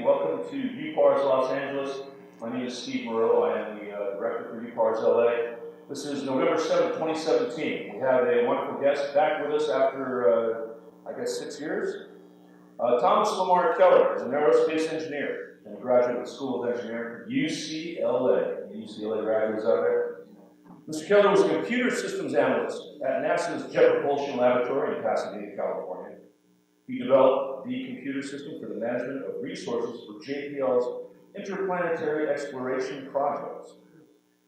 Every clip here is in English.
welcome to UPARS Los Angeles. My name is Steve Moreau. I am the director for UPARS LA. This is November 7th, 2017. We have a wonderful guest back with us after, I guess, 6 years. Thomas Lamar Keller is an aerospace engineer and a graduate of the School of Engineering from UCLA. UCLA graduates out there. Mr. Keller was a computer systems analyst at NASA's Jet Propulsion Laboratory in Pasadena, California. He developed the computer system for the management of resources for JPL's interplanetary exploration projects.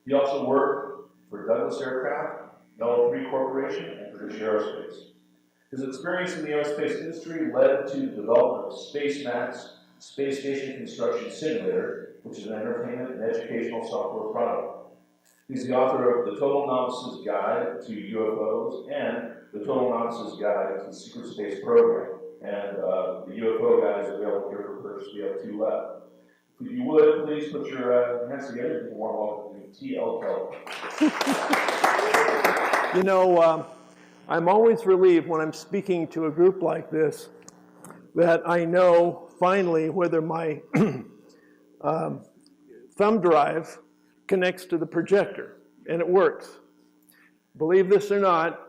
He also worked for Douglas Aircraft, Mellow 3 Corporation, and British Aerospace. His experience in the aerospace industry led to the development of SpaceMax, Space Station Construction Simulator, which is an entertainment and educational software product. He's the author of The Total Novice's Guide to UFOs and The Total Novice's Guide to the Secret Space Program. And the UFO guide is available here for purchase. We have 2 left. If you would, please put your hands together and warm welcome to T.L. Keller. You know, I'm always relieved when I'm speaking to a group like this that I know finally whether my thumb drive connects to the projector, and it works. Believe this or not,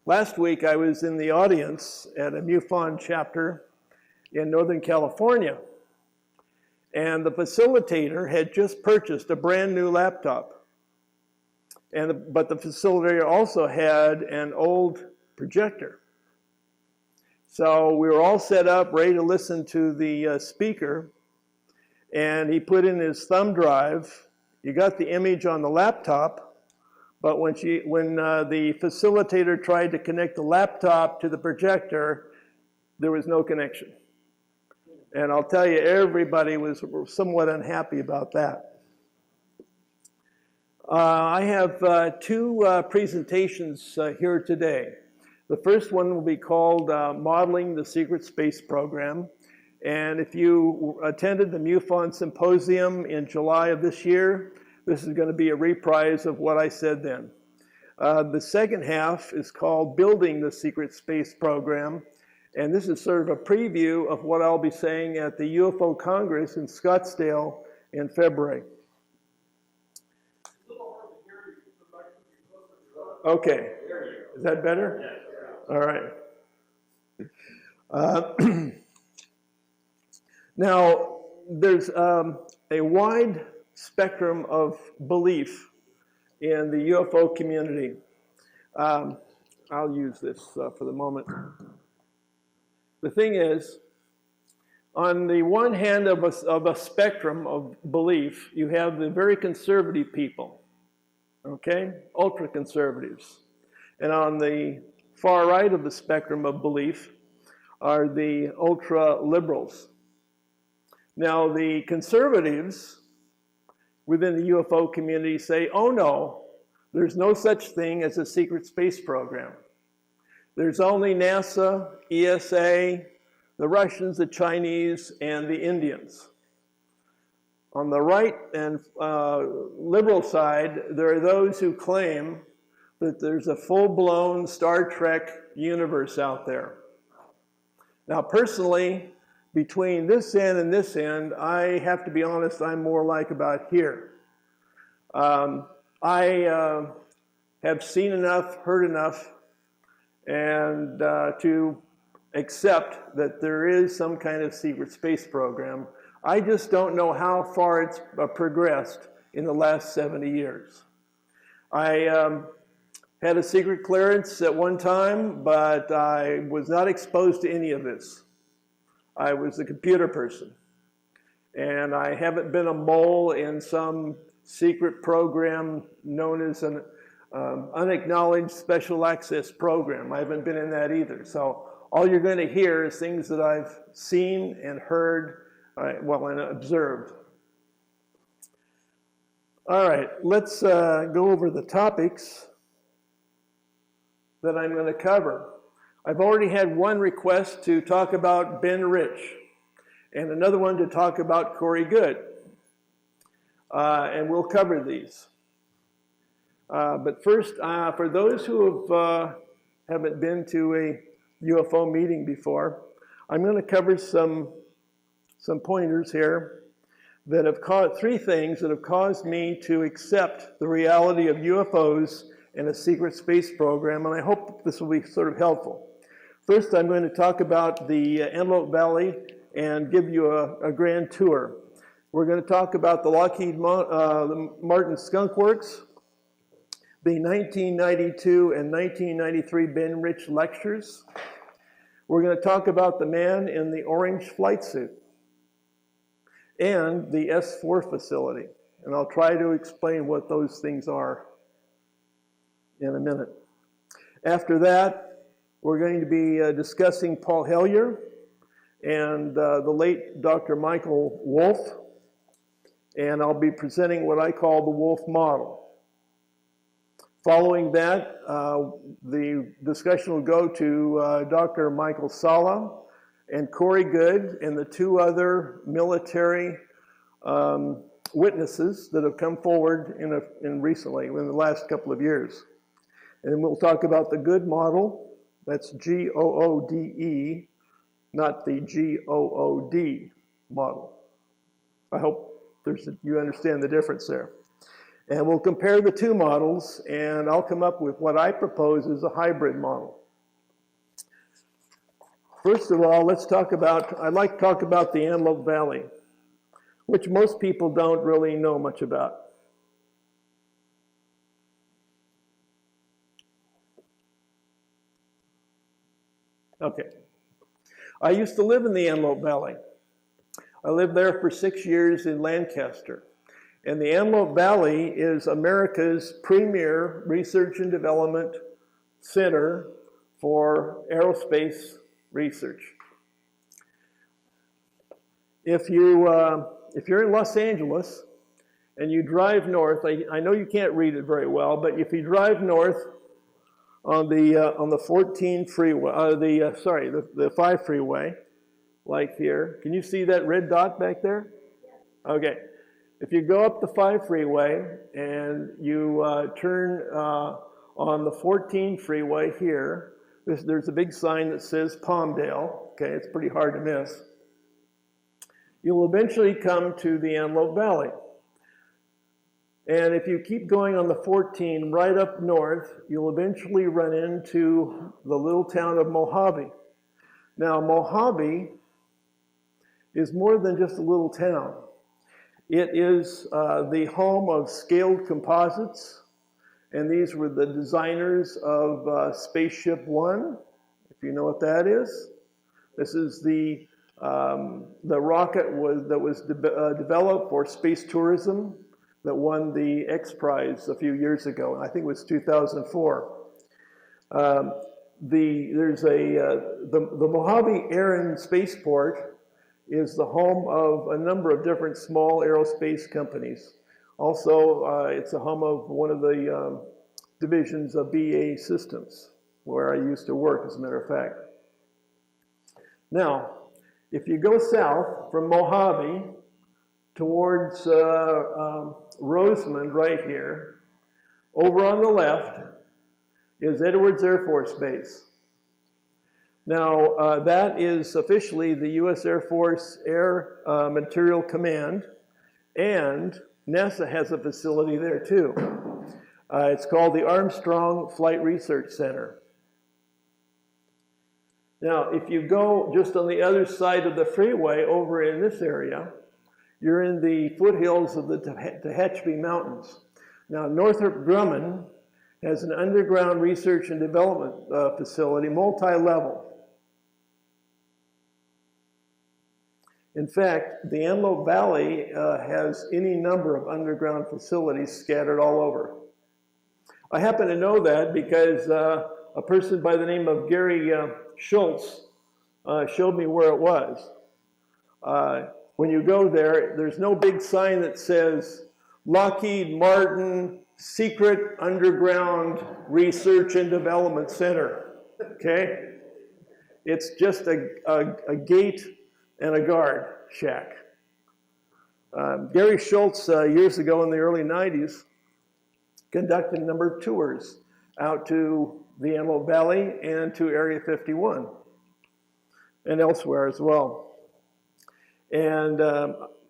last week I was in the audience at a MUFON chapter in Northern California, and the facilitator had just purchased a brand new laptop. But the facilitator also had an old projector. So we were all set up, ready to listen to the speaker, and he put in his thumb drive. You got the image on the laptop, but when the facilitator tried to connect the laptop to the projector, there was no connection. And I'll tell you, everybody was somewhat unhappy about that. I have 2 presentations here today. The first one will be called Modeling the Secret Space Program. And if you attended the MUFON Symposium in July of this year, this is going to be a reprise of what I said then. The second half is called Building the Secret Space Program. And this is sort of a preview of what I'll be saying at the UFO Congress in Scottsdale in February. Okay. Is that better? All right. Now, there's a wide spectrum of belief in the UFO community. I'll use this for the moment. The thing is, on the one hand of a spectrum of belief, you have the very conservative people, okay? Ultra-conservatives. And on the far right of the spectrum of belief are the ultra-liberals. Now, the conservatives within the UFO community say, oh no, there's no such thing as a secret space program. There's only NASA, ESA, the Russians, the Chinese, and the Indians. On the right and liberal side, there are those who claim that there's a full-blown Star Trek universe out there. Now, personally, between this end and this end, I have to be honest, I'm more like about here. I have seen enough, heard enough, and to accept that there is some kind of secret space program. I just don't know how far it's progressed in the last 70 years. I had a secret clearance at one time, but I was not exposed to any of this. I was a computer person, and I haven't been a mole in some secret program known as an unacknowledged special access program. I haven't been in that either. So all you're going to hear is things that I've seen and heard, and observed. All right, let's go over the topics that I'm going to cover. I've already had one request to talk about Ben Rich and another one to talk about Corey Goode. And we'll cover these. But first, for those who haven't been to a UFO meeting before, I'm going to cover some pointers here that have caused, three things that have caused me to accept the reality of UFOs and a secret space program, and I hope this will be sort of helpful. First, I'm going to talk about the Antelope Valley and give you a grand tour. We're going to talk about the Lockheed Martin Skunk Works, the 1992 and 1993 Ben Rich lectures. We're going to talk about the man in the orange flight suit and the S4 facility. And I'll try to explain what those things are in a minute. After that, we're going to be discussing Paul Hellyer and the late Dr. Michael Wolf. And I'll be presenting what I call the Wolf model. Following that, the discussion will go to Dr. Michael Sala and Corey Goode and the two other military witnesses that have come forward recently, in the last couple of years. And then we'll talk about the Goode model. That's G-O-O-D-E, not the G-O-O-D model. I hope you understand the difference there. And we'll compare the two models, and I'll come up with what I propose is a hybrid model. First of all, I'd like to talk about the Antelope Valley, which most people don't really know much about. Okay. I used to live in the Antelope Valley. I lived there for 6 years in Lancaster. And the Antelope Valley is America's premier research and development center for aerospace research. If you're in Los Angeles and you drive north, I know you can't read it very well, but if you drive north on the 14 freeway, the 5 freeway, like here, can you see that red dot back there? Okay. If you go up the 5 freeway and you turn on the 14 freeway here, there's a big sign that says Palmdale. Okay, it's pretty hard to miss. You'll eventually come to the Antelope Valley. And if you keep going on the 14 right up north, you'll eventually run into the little town of Mojave. Now, Mojave is more than just a little town. It is the home of Scaled Composites, and these were the designers of Spaceship One, if you know what that is. This is the rocket that was developed for space tourism that won the X Prize a few years ago. I think it was 2004. The Mojave Air and Spaceport is the home of a number of different small aerospace companies. Also, it's the home of one of the divisions of BAE Systems, where I used to work, as a matter of fact. Now, if you go south from Mojave towards Rosamond right here, over on the left is Edwards Air Force Base. Now, that is officially the U.S. Air Force Air Material Command, and NASA has a facility there too. It's called the Armstrong Flight Research Center. Now, if you go just on the other side of the freeway over in this area, you're in the foothills of the Tehachapi Mountains. Now, Northrop Grumman has an underground research and development facility, multi-level. In fact, the Antelope Valley has any number of underground facilities scattered all over. I happen to know that because a person by the name of Gary Schultz showed me where it was. When you go there, there's no big sign that says Lockheed Martin Secret Underground Research and Development Center, okay? It's just a gate and a guard shack. Gary Schultz, years ago in the early 90s, conducted a number of tours out to the Antelope Valley and to Area 51. and elsewhere as well. And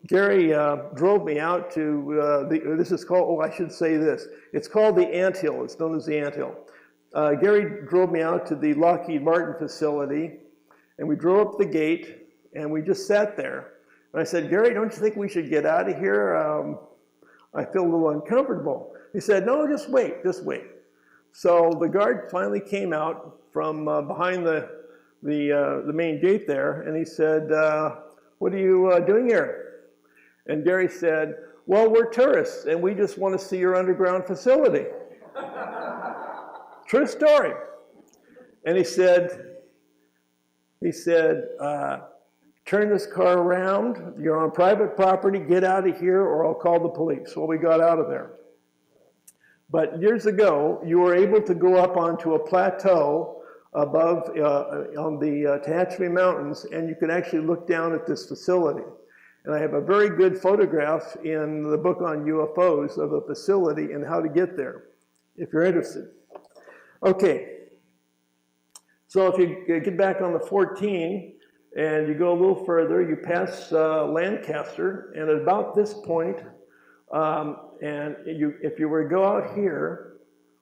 Gary drove me out to, this is called, oh, I should say this. It's called the Anthill. It's known as the Anthill. Gary drove me out to the Lockheed Martin facility, and we drove up the gate, and we just sat there. And I said, Gary, don't you think we should get out of here? I feel a little uncomfortable. He said, no, just wait, just wait. So the guard finally came out from behind the main gate there, and he said, what are you doing here? And Gary said, well, we're tourists, and we just want to see your underground facility. True story. And he said, turn this car around, you're on private property, get out of here or I'll call the police. Well, we got out of there. But years ago, you were able to go up onto a plateau above on the Tehachapi Mountains, and you could actually look down at this facility. And I have a very good photograph in the book on UFOs of the facility and how to get there, if you're interested. Okay, so if you get back on the 14 and you go a little further, you pass Lancaster, and at about this point, if you were to go out here,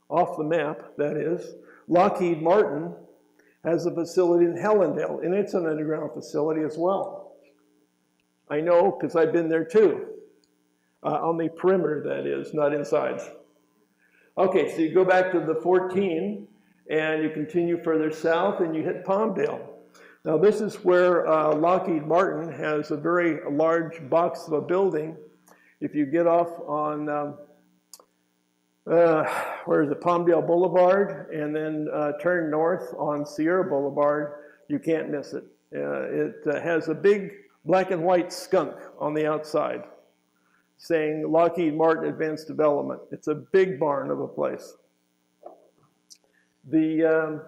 off the map, that is, Lockheed Martin has a facility in Helendale, and it's an underground facility as well. I know, because I've been there too. On the perimeter, that is, not inside. Okay, so you go back to the 14, and you continue further south, and you hit Palmdale. Now, this is where Lockheed Martin has a very large box of a building. If you get off on, where is it, Palmdale Boulevard, and then turn north on Sierra Boulevard, you can't miss it. It has a big black and white skunk on the outside saying Lockheed Martin Advanced Development. It's a big barn of a place. The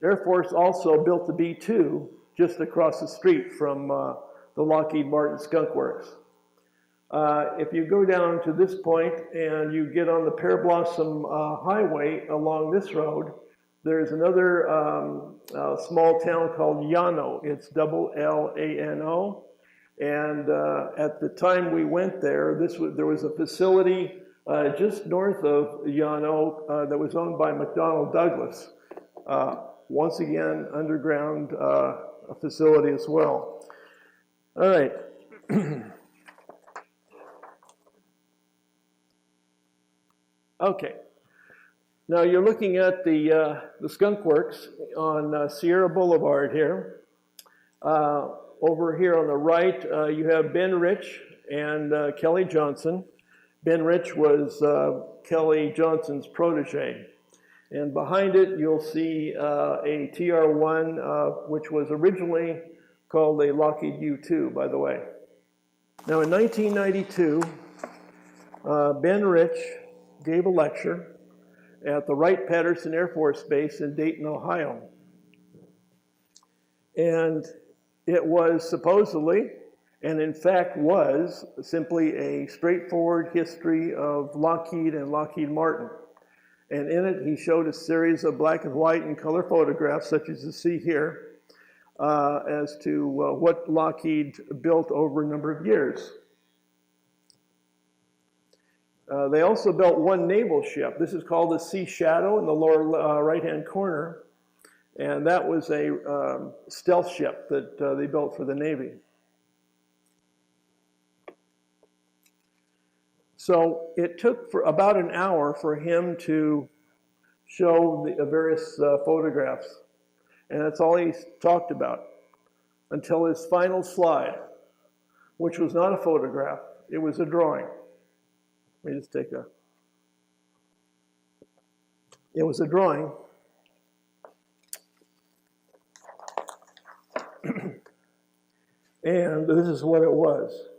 Air Force also built the B-2 just across the street from the Lockheed Martin Skunk Works. If you go down to this point and you get on the Pear Blossom Highway along this road, there's another small town called Llano. It's L-A-N-O. And at the time we went there, there was a facility just north of Llano that was owned by McDonnell Douglas. Once again, underground facility as well. All right. Okay. Now you're looking at the Skunk Works on Sierra Boulevard here. Over here on the right, you have Ben Rich and Kelly Johnson. Ben Rich was Kelly Johnson's protege. And behind it, you'll see a TR-1, which was originally called a Lockheed U-2, by the way. Now, in 1992, Ben Rich gave a lecture at the Wright-Patterson Air Force Base in Dayton, Ohio. And it was supposedly, and in fact was, simply a straightforward history of Lockheed and Lockheed Martin. And in it, he showed a series of black and white and color photographs, such as you see here, as to what Lockheed built over a number of years. They also built one naval ship. This is called the Sea Shadow in the lower right-hand corner. And that was a stealth ship that they built for the Navy. So it took for about an hour for him to show the various photographs. And that's all he talked about until his final slide, which was not a photograph, it was a drawing. Let me just take a... It was a drawing. And this is what it was.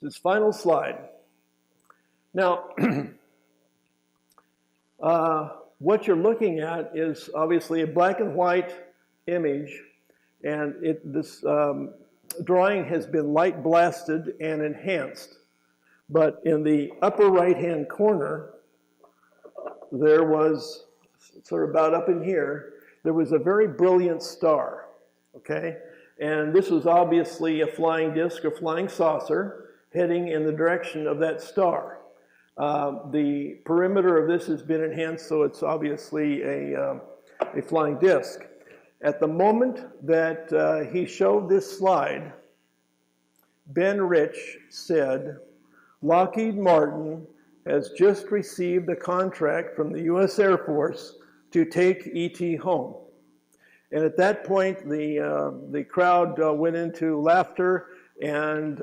This final slide. Now, what you're looking at is obviously a black and white image, and this drawing has been light blasted and enhanced. But in the upper right-hand corner, there was, sort of about up in here, there was a very brilliant star, okay? And this was obviously a flying disc or flying saucer heading in the direction of that star. The perimeter of this has been enhanced, so it's obviously a flying disc. At the moment that he showed this slide, Ben Rich said, Lockheed Martin has just received a contract from the U.S. Air Force to take E.T. home. And at that point, the crowd went into laughter, and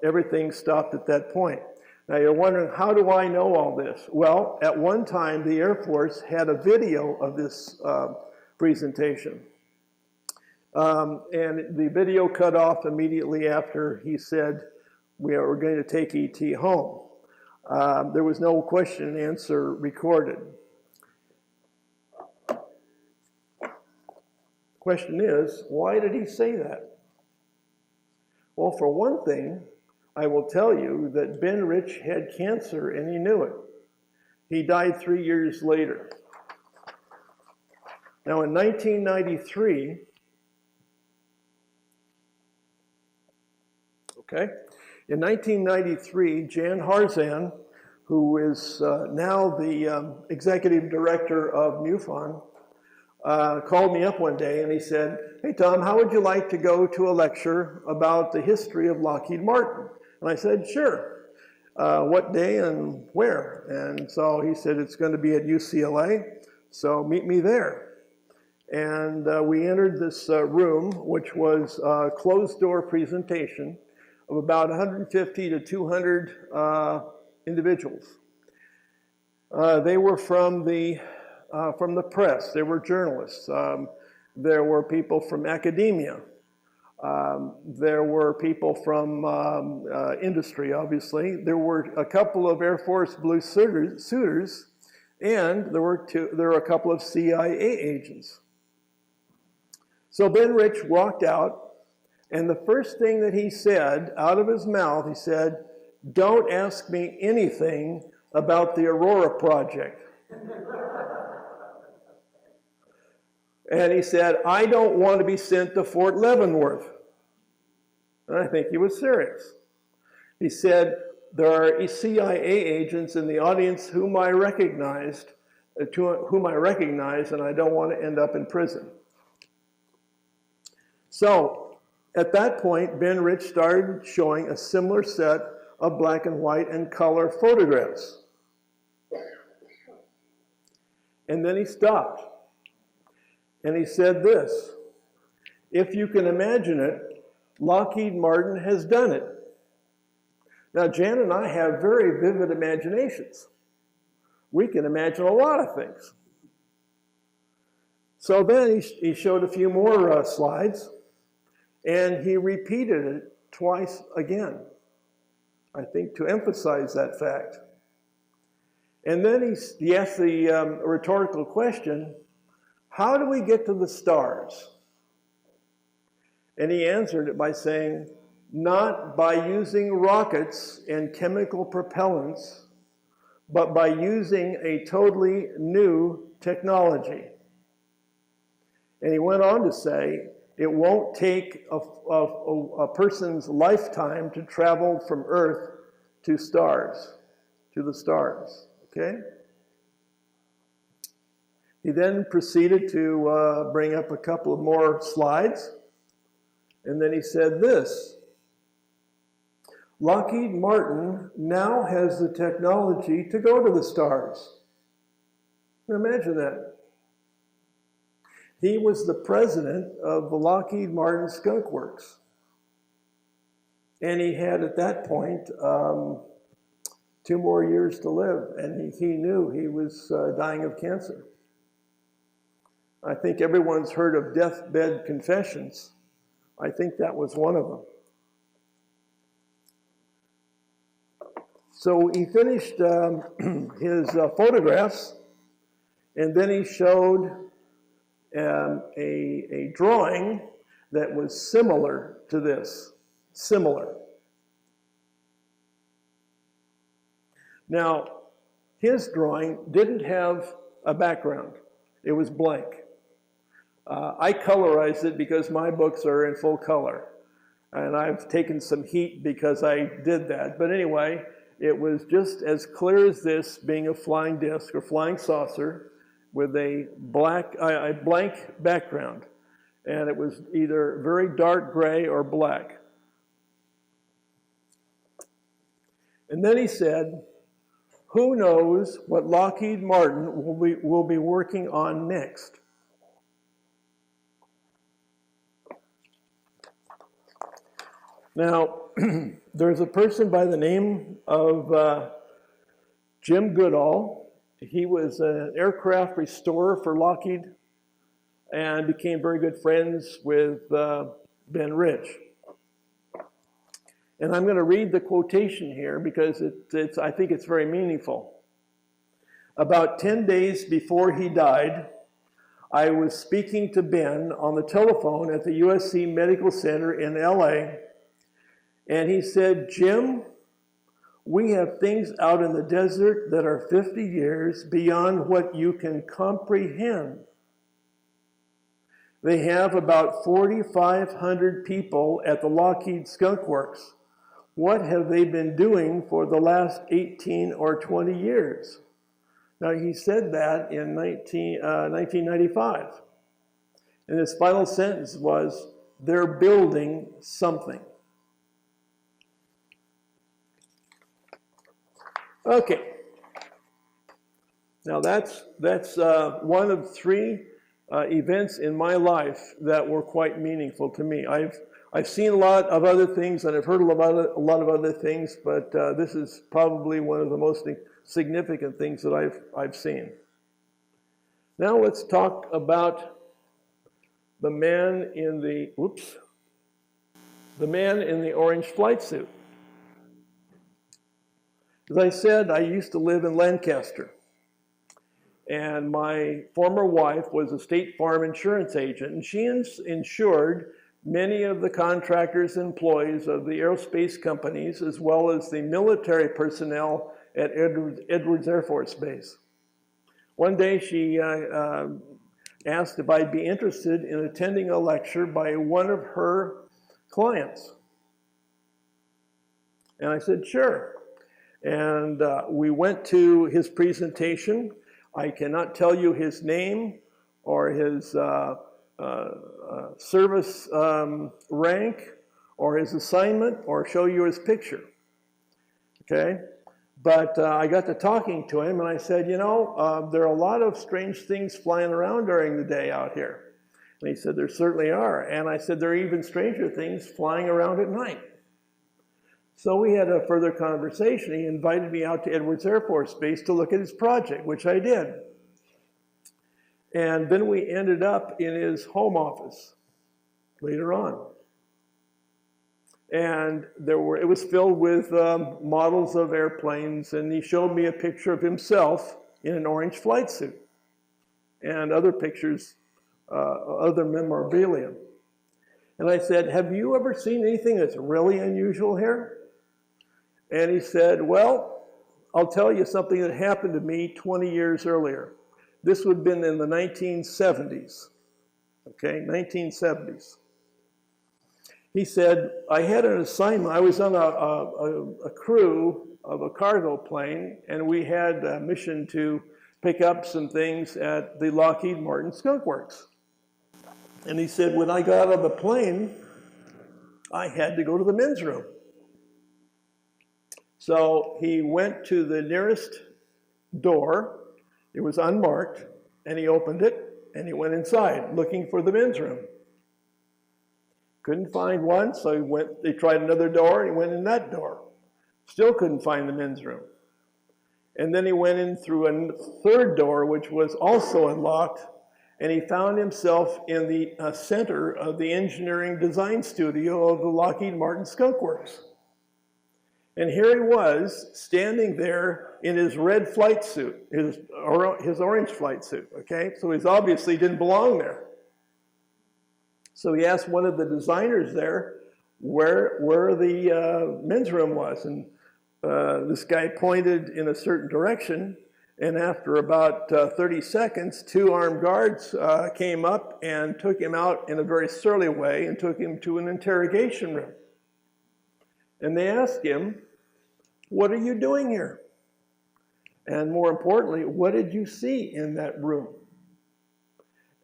everything stopped at that point. Now you're wondering, how do I know all this? Well, at one time, the Air Force had a video of this presentation. And the video cut off immediately after he said, we're going to take E.T. home. There was no question and answer recorded. Question is, why did he say that? Well, for one thing, I will tell you that Ben Rich had cancer and he knew it. He died 3 years later. Now in 1993, in 1993, Jan Harzan, who is now the executive director of MUFON, called me up one day and he said, hey Tom, how would you like to go to a lecture about the history of Lockheed Martin? And I said, sure. What day and where? And so he said, it's going to be at UCLA, so meet me there. And we entered this room, which was a closed-door presentation of about 150 to 200 individuals. They were from the press. They were journalists. There were people from academia. There were people from industry, obviously. There were a couple of Air Force blue suiters, and there were a couple of CIA agents. So Ben Rich walked out, and the first thing that he said out of his mouth, he said, don't ask me anything about the Aurora project. And he said, I don't want to be sent to Fort Leavenworth. And I think he was serious. He said, there are CIA agents in the audience whom I recognize, and I don't want to end up in prison. So at that point, Ben Rich started showing a similar set of black and white and color photographs. And then he stopped. And he said this, if you can imagine it, Lockheed Martin has done it. Now, Jan and I have very vivid imaginations. We can imagine a lot of things. So then he showed a few more slides, and he repeated it twice again, I think to emphasize that fact. And then he asked the rhetorical question, how do we get to the stars? And he answered it by saying, not by using rockets and chemical propellants, but by using a totally new technology. And he went on to say, it won't take a person's lifetime to travel from Earth to stars, to the stars, okay? He then proceeded to bring up a couple of more slides, and then he said this, Lockheed Martin now has the technology to go to the stars. Imagine that. He was the president of the Lockheed Martin Skunk Works. And he had, at that point, 2 more years to live, and he knew he was dying of cancer. I think everyone's heard of deathbed confessions. I think that was one of them. So he finished his photographs, and then he showed a drawing that was similar to this. Similar. Now, his drawing didn't have a background. It was blank. I colorized it because my books are in full color. And I've taken some heat because I did that. But anyway, it was just as clear as this, being a flying disc or flying saucer with a blank background. And it was either very dark gray or black. And then he said, who knows what Lockheed Martin will be working on next? Now, there's a person by the name of Jim Goodall. He was an aircraft restorer for Lockheed and became very good friends with Ben Rich. And I'm going to read the quotation here because I think it's very meaningful. About 10 days before he died, I was speaking to Ben on the telephone at the USC Medical Center in LA, and he said, Jim, we have things out in the desert that are 50 years beyond what you can comprehend. They have about 4,500 people at the Lockheed Skunk Works. What have they been doing for the last 18 or 20 years? Now, he said that in 1995. And his final sentence was, they're building something. Okay. Now, that's one of three events in my life that were quite meaningful to me. I've seen a lot of other things and I've heard a lot of other things, but this is probably one of the most significant things that I've seen. Now let's talk about the man in the orange flight suit. As I said, I used to live in Lancaster. And my former wife was a State Farm insurance agent, and she insured many of the contractors and employees of the aerospace companies, as well as the military personnel at Edwards Air Force Base. One day she asked if I'd be interested in attending a lecture by one of her clients. And I said, sure. And we went to his presentation. I cannot tell you his name or his service rank or his assignment or show you his picture, okay? But I got to talking to him and I said, you know, there are a lot of strange things flying around during the day out here. And he said, there certainly are. And I said, there are even stranger things flying around at night. So we had a further conversation. He invited me out to Edwards Air Force Base to look at his project, which I did. And then we ended up in his home office later on. And it was filled with models of airplanes, and he showed me a picture of himself in an orange flight suit and other pictures, other memorabilia. And I said, have you ever seen anything that's really unusual here? And he said, well, I'll tell you something that happened to me 20 years earlier. This would have been in the 1970s, okay, 1970s. He said, I had an assignment. I was on a crew of a cargo plane, and we had a mission to pick up some things at the Lockheed Martin Skunk Works. And he said, when I got out of the plane, I had to go to the men's room. So he went to the nearest door. It was unmarked, and he opened it, and he went inside looking for the men's room. Couldn't find one, so he tried another door, and he went in that door. Still couldn't find the men's room. And then he went in through a third door, which was also unlocked, and he found himself in the center of the engineering design studio of the Lockheed Martin Skunk Works. And here he was, standing there in his red flight suit, his orange flight suit, okay? So he obviously didn't belong there. So he asked one of the designers there where the men's room was. And this guy pointed in a certain direction, And after about 30 seconds, 2 armed guards came up and took him out in a very surly way and took him to an interrogation room. And they asked him, "What are you doing here? And more importantly, what did you see in that room?"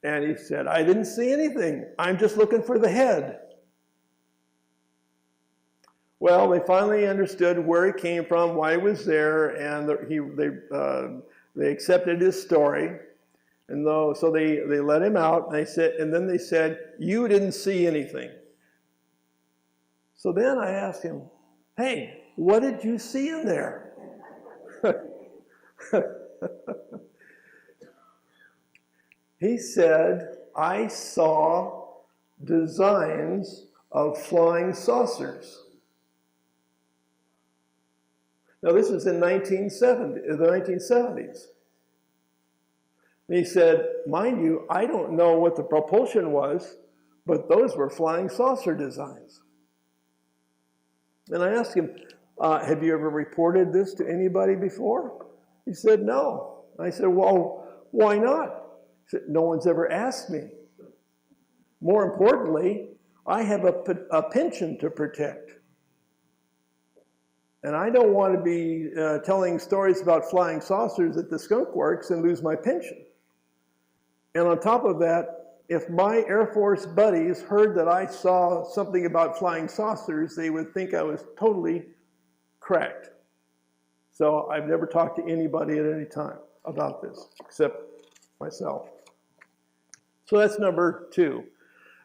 And he said, "I didn't see anything. I'm just looking for the head." Well, they finally understood where he came from, why he was there, and they accepted his story. And so they let him out, and then they said, "You didn't see anything." So then I asked him, "Hey, what did you see in there?" He said, "I saw designs of flying saucers." Now, this is in the 1970s. And he said, "Mind you, I don't know what the propulsion was, but those were flying saucer designs." And I asked him, "Have you ever reported this to anybody before?" He said, "No." I said, "Well, why not?" He said, "No one's ever asked me. More importantly, I have a pension to protect. And I don't want to be telling stories about flying saucers at the skunk works and lose my pension. And on top of that, if my Air Force buddies heard that I saw something about flying saucers, they would think I was totally cracked." So I've never talked to anybody at any time about this, except myself. So that's number 2.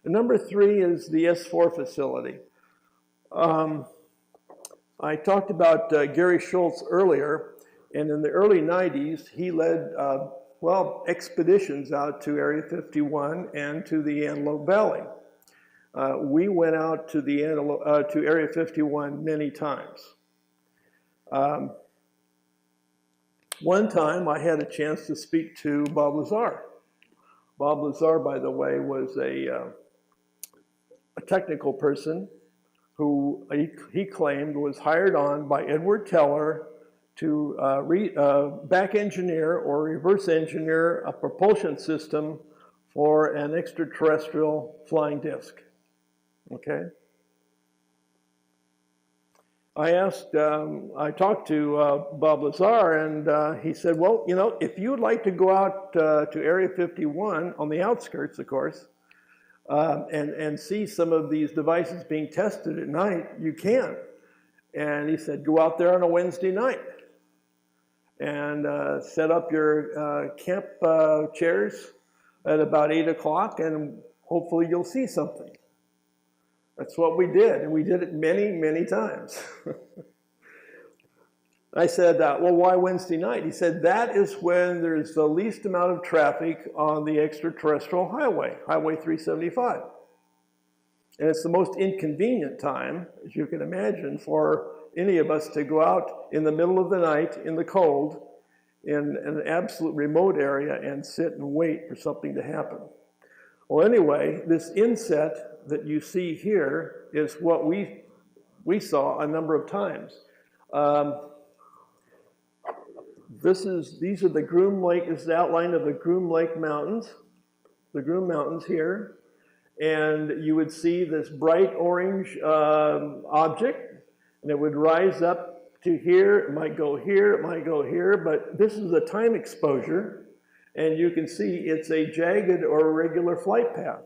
And number 3 is the S4 facility. I talked about Gary Schultz earlier, and in the early 90s, he led, expeditions out to Area 51 and to the Antelope Valley. We went out to to Area 51 many times. One time, I had a chance to speak to Bob Lazar. Bob Lazar, by the way, was a technical person who he claimed was hired on by Edward Keller to back engineer or reverse engineer a propulsion system for an extraterrestrial flying disc. Okay? I talked to Bob Lazar, and he said, "Well, you know, if you would like to go out to Area 51, on the outskirts, of course, and see some of these devices being tested at night, you can." And he said, "Go out there on a Wednesday night and set up your camp chairs at about 8 o'clock, and hopefully you'll see something." That's what we did, and we did it many, many times. I said, "Well, why Wednesday night?" He said, "That is when there's the least amount of traffic on the extraterrestrial highway, Highway 375. And it's the most inconvenient time, as you can imagine, for any of us to go out in the middle of the night in the cold in an absolute remote area and sit and wait for something to happen." Well, anyway, this inset that you see here is what we saw a number of times. These are the Groom Lake. This is the outline of the Groom Lake Mountains, the Groom Mountains here. And you would see this bright orange object, and it would rise up to here. It might go here, it might go here, but this is a time exposure, and you can see it's a jagged or irregular flight path.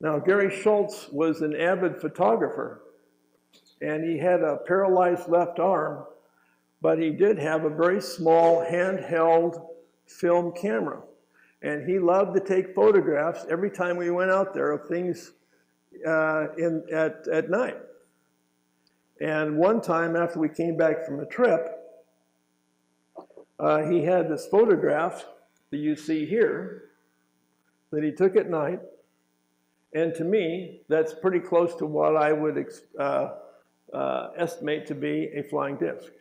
Now, Gary Schultz was an avid photographer, and he had a paralyzed left arm, but he did have a very small handheld film camera. And he loved to take photographs every time we went out there of things at night. And one time after we came back from a trip, he had this photograph that you see here that he took at night. And to me, that's pretty close to what I would estimate to be a flying disc.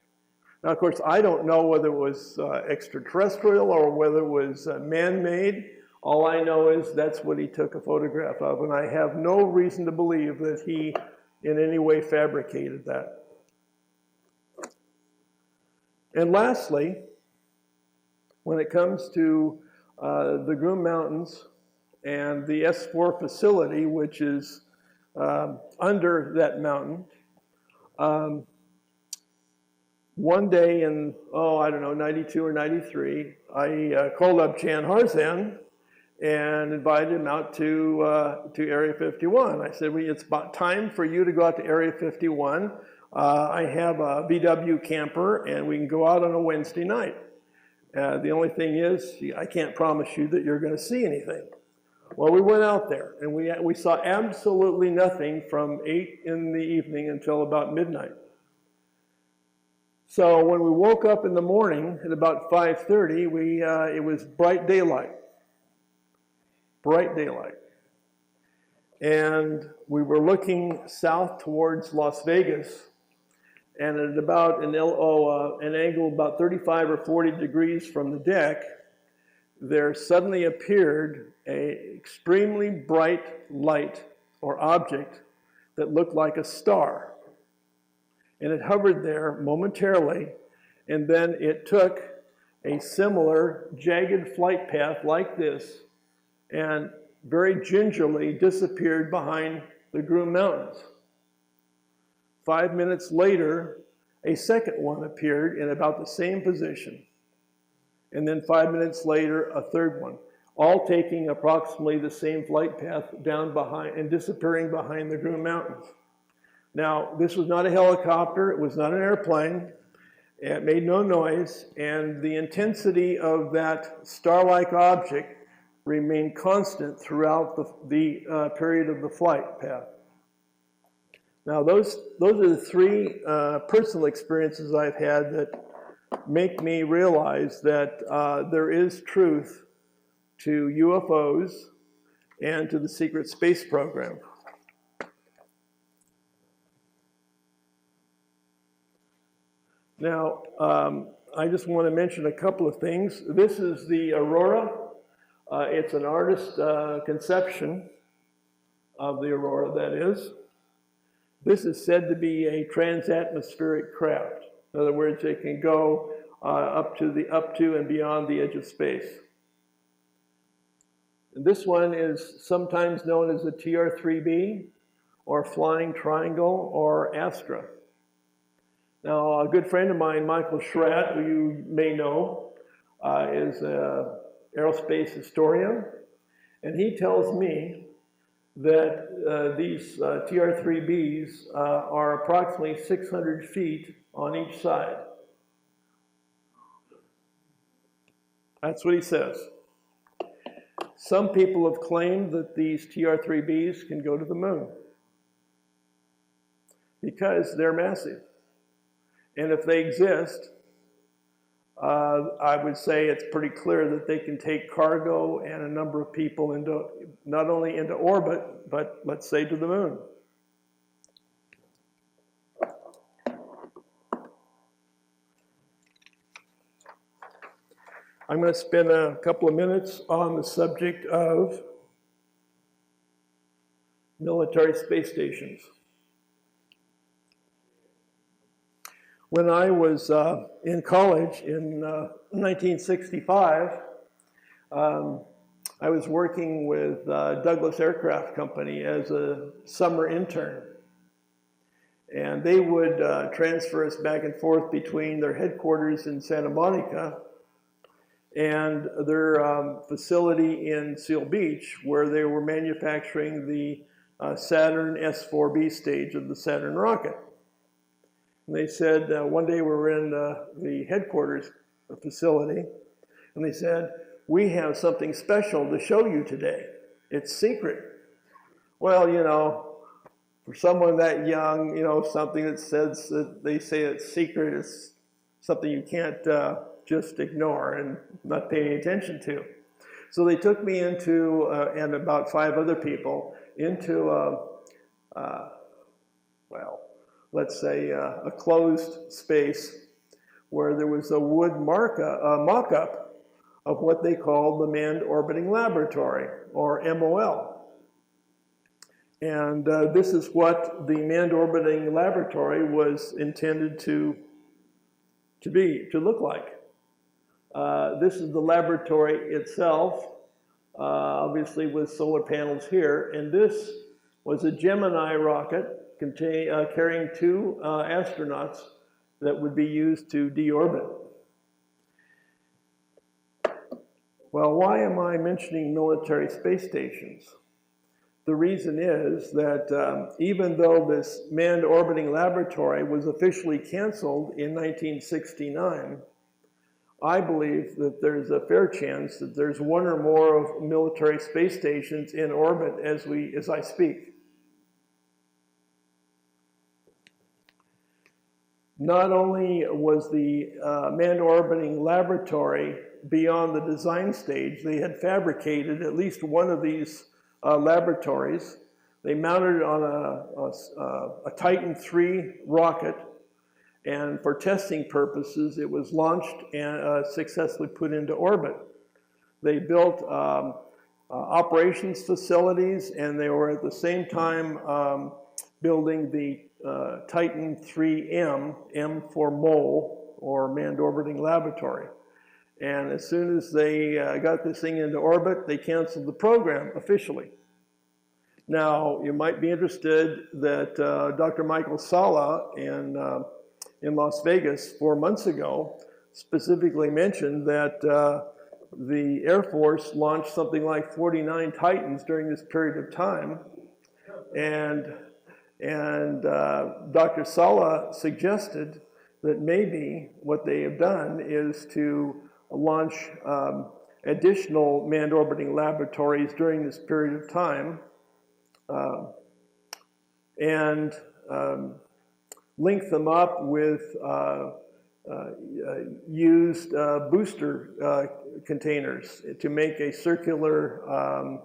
Now, of course, I don't know whether it was extraterrestrial or whether it was man-made. All I know is that's what he took a photograph of, and I have no reason to believe that he in any way fabricated that. And lastly, when it comes to the Groom Mountains and the S4 facility, which is under that mountain, one day in, I don't know, 92 or 93, I called up Chan Harzan and invited him out to Area 51. I said, well, it's about time for you to go out to Area 51. I have a VW camper, and we can go out on a Wednesday night. The only thing is, I can't promise you that you're going to see anything. Well, we went out there, and we saw absolutely nothing from 8 in the evening until about midnight. So when we woke up in the morning at about 5:30, it was bright daylight. Bright daylight. And we were looking south towards Las Vegas, and at about an angle about 35 or 40 degrees from the deck, there suddenly appeared an extremely bright light or object that looked like a star. And it hovered there momentarily, and then it took a similar jagged flight path like this and very gingerly disappeared behind the Groom Mountains. 5 minutes later, a second one appeared in about the same position. And then 5 minutes later, a third one, all taking approximately the same flight path down behind and disappearing behind the Groom Mountains. Now, this was not a helicopter, it was not an airplane, it made no noise, and the intensity of that star-like object remained constant throughout the period of the flight path. Now, those are the three personal experiences I've had that make me realize that there is truth to UFOs and to the secret space program. Now, I just want to mention a couple of things. This is the Aurora. It's an artist's conception of the Aurora, that is. This is said to be a transatmospheric craft. In other words, it can go up to and beyond the edge of space. And this one is sometimes known as a TR-3B, or Flying Triangle, or Astra. Now, a good friend of mine, Michael Schratt, who you may know, is an aerospace historian, and he tells me that these TR-3Bs are approximately 600 feet on each side. That's what he says. Some people have claimed that these TR-3Bs can go to the moon because they're massive. And if they exist, I would say it's pretty clear that they can take cargo and a number of people into, not only into orbit, but let's say to the moon. I'm going to spend a couple of minutes on the subject of military space stations. When I was in college in 1965, I was working with Douglas Aircraft Company as a summer intern. And they would transfer us back and forth between their headquarters in Santa Monica and their facility in Seal Beach, where they were manufacturing the Saturn S4B stage of the Saturn rocket. And they said, one day we were in the headquarters facility, and they said, we have something special to show you today. It's secret. Well, you know, for someone that young, you know, something that says that they say it's secret is something you can't just ignore and not pay any attention to. So they took me into, and about 5 other people, into, well, let's say a closed space where there was a wood mock-up of what they called the Manned Orbiting Laboratory, or MOL. And this is what the Manned Orbiting Laboratory was intended to to look like. This is the laboratory itself, obviously with solar panels here, and this was a Gemini rocket carrying 2 astronauts that would be used to deorbit. Well, why am I mentioning military space stations? The reason is that even though this manned orbiting laboratory was officially canceled in 1969, I believe that there's a fair chance that there's 1 or more of military space stations in orbit as I speak. Not only was the manned orbiting laboratory beyond the design stage, they had fabricated at least 1 of these laboratories. They mounted it on a Titan III rocket, and for testing purposes, it was launched and successfully put into orbit. They built operations facilities, and they were at the same time building the Titan III-M, M for MOLE, or Manned Orbiting Laboratory. And as soon as they got this thing into orbit, they canceled the program officially. Now, you might be interested that Dr. Michael Salla in Las Vegas 4 months ago specifically mentioned that the Air Force launched something like 49 Titans during this period of time. And Dr. Salla suggested that maybe what they have done is to launch additional manned orbiting laboratories during this period of time and link them up with used booster containers to make a circular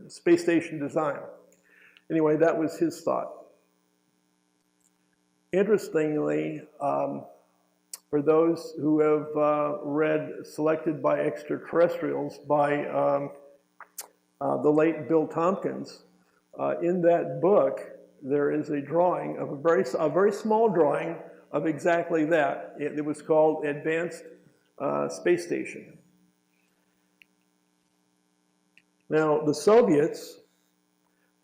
space station design. Anyway, that was his thought. Interestingly, for those who have read Selected by Extraterrestrials by the late Bill Tompkins, in that book, there is a drawing of a very small drawing of exactly that. It was called Advanced Space Station. Now, the Soviets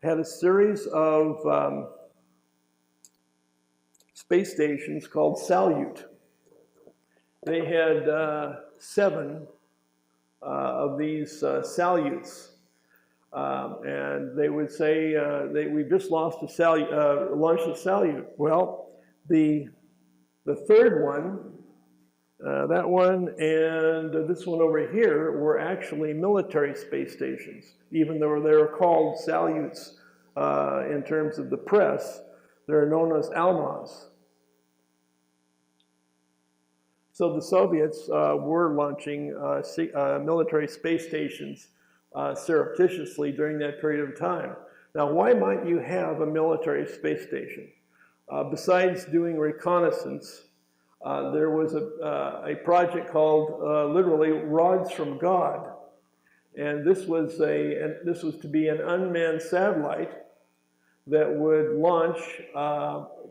had a series of space stations called Salyut. They had 7 of these Salyuts. And they would say, we've just launched a Salyut. Well, the third one, that one and this one over here were actually military space stations, even though they were called Salyuts in terms of the press. They're known as Almaz. So the Soviets were launching military space stations surreptitiously during that period of time. Now, why might you have a military space station? Besides doing reconnaissance, there was a project called literally Rods from God. And this was to be an unmanned satellite that would launch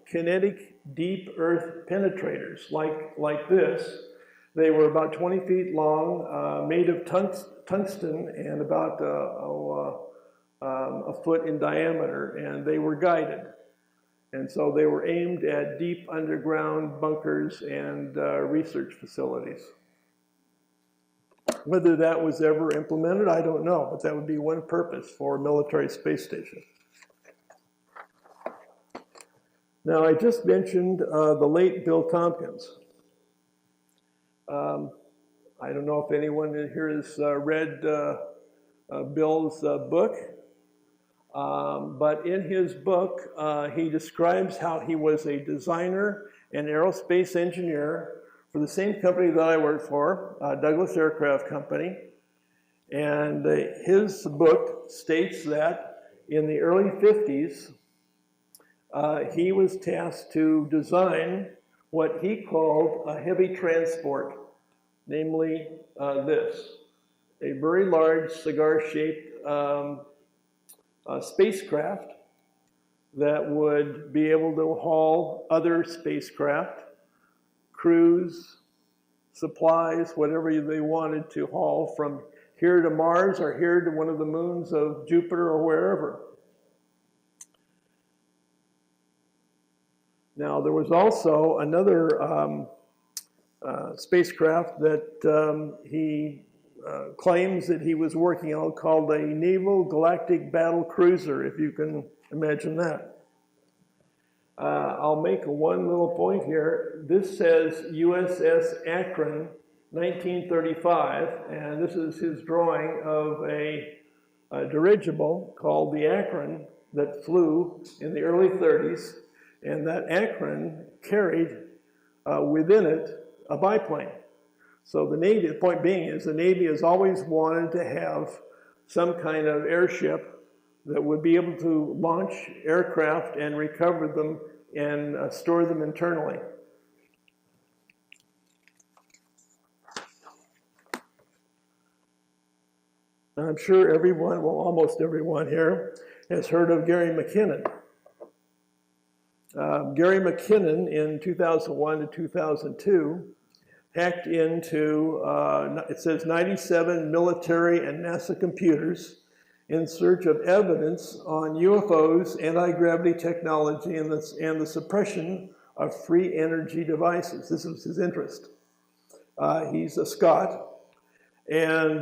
kinetic deep earth penetrators like this. They were about 20 feet long, made of tungsten and about a foot in diameter, and they were guided. And so they were aimed at deep underground bunkers and research facilities. Whether that was ever implemented, I don't know, but that would be one purpose for a military space station. Now, I just mentioned the late Bill Tompkins. I don't know if anyone in here has read Bill's book, but in his book, he describes how he was a designer and aerospace engineer for the same company that I worked for, Douglas Aircraft Company. And his book states that in the early 50s, he was tasked to design what he called a heavy transport, namely this, a very large cigar-shaped spacecraft that would be able to haul other spacecraft, crews, supplies, whatever they wanted to haul from here to Mars or here to one of the moons of Jupiter or wherever. Now, there was also another spacecraft that he claims that he was working on called a Naval Galactic Battle Cruiser, if you can imagine that. I'll make one little point here. This says USS Akron, 1935, and this is his drawing of a dirigible called the Akron that flew in the early 30s, and that Akron carried within it a biplane. So the Navy, the point being is the Navy has always wanted to have some kind of airship that would be able to launch aircraft and recover them and store them internally. And I'm sure everyone, well, almost everyone here, has heard of Gary McKinnon. Gary McKinnon in 2001 to 2002 hacked into, it says 97 military and NASA computers in search of evidence on UFOs, anti-gravity technology, and the suppression of free energy devices. This was his interest. He's a Scot, and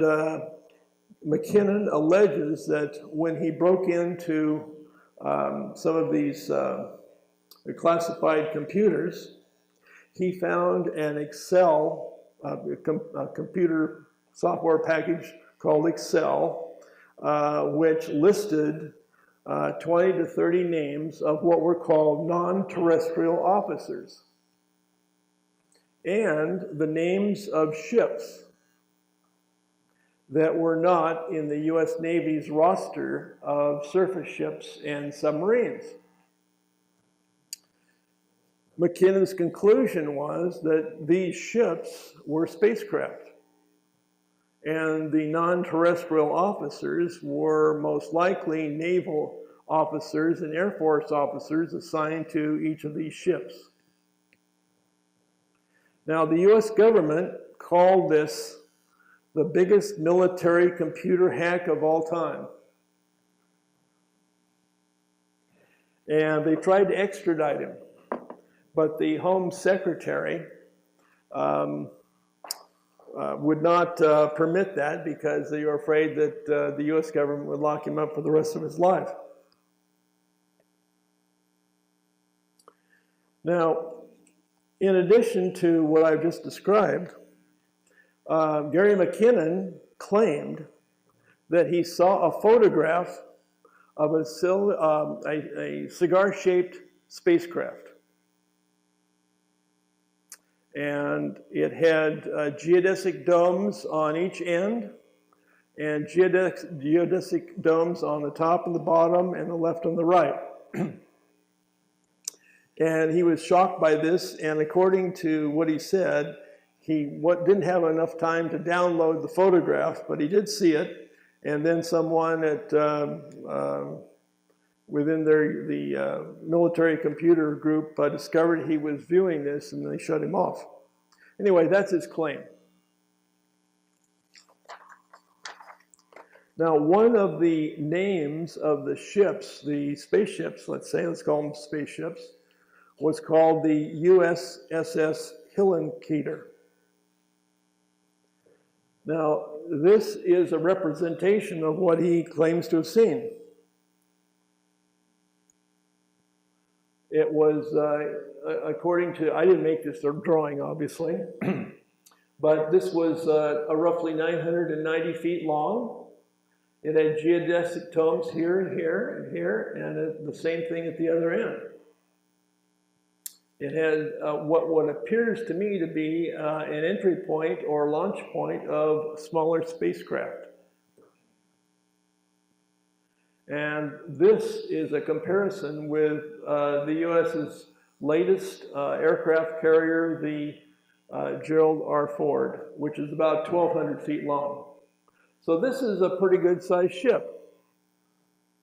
McKinnon alleges that when he broke into some of these classified computers, he found an Excel, a computer software package called Excel, which listed 20 to 30 names of what were called non-terrestrial officers, and the names of ships that were not in the U.S. Navy's roster of surface ships and submarines. McKinnon's conclusion was that these ships were spacecraft, and the non-terrestrial officers were most likely naval officers and Air Force officers assigned to each of these ships. Now, the U.S. government called this the biggest military computer hack of all time. And they tried to extradite him, but the Home Secretary would not permit that because they were afraid that the U.S. government would lock him up for the rest of his life. Now, in addition to what I've just described, Gary McKinnon claimed that he saw a photograph of a cigar-shaped spacecraft. And it had geodesic domes on each end, and geodesic domes on the top and the bottom, and the left and the right. And he was shocked by this, and according to what he said, he didn't have enough time to download the photograph, but he did see it, and then someone at within the military computer group discovered he was viewing this, and they shut him off. Anyway, that's his claim. Now, one of the names of the ships, the spaceships, let's call them spaceships, was called the USS Hillenkoetter. Now, this is a representation of what he claims to have seen. It was, according to, I didn't make this drawing, obviously, but this was roughly 990 feet long. It had geodesic domes here and here and here, and the same thing at the other end. It had what appears to me to be an entry point or launch point of smaller spacecraft. And this is a comparison with the U.S.'s latest aircraft carrier, the Gerald R. Ford, which is about 1,200 feet long. So this is a pretty good-sized ship.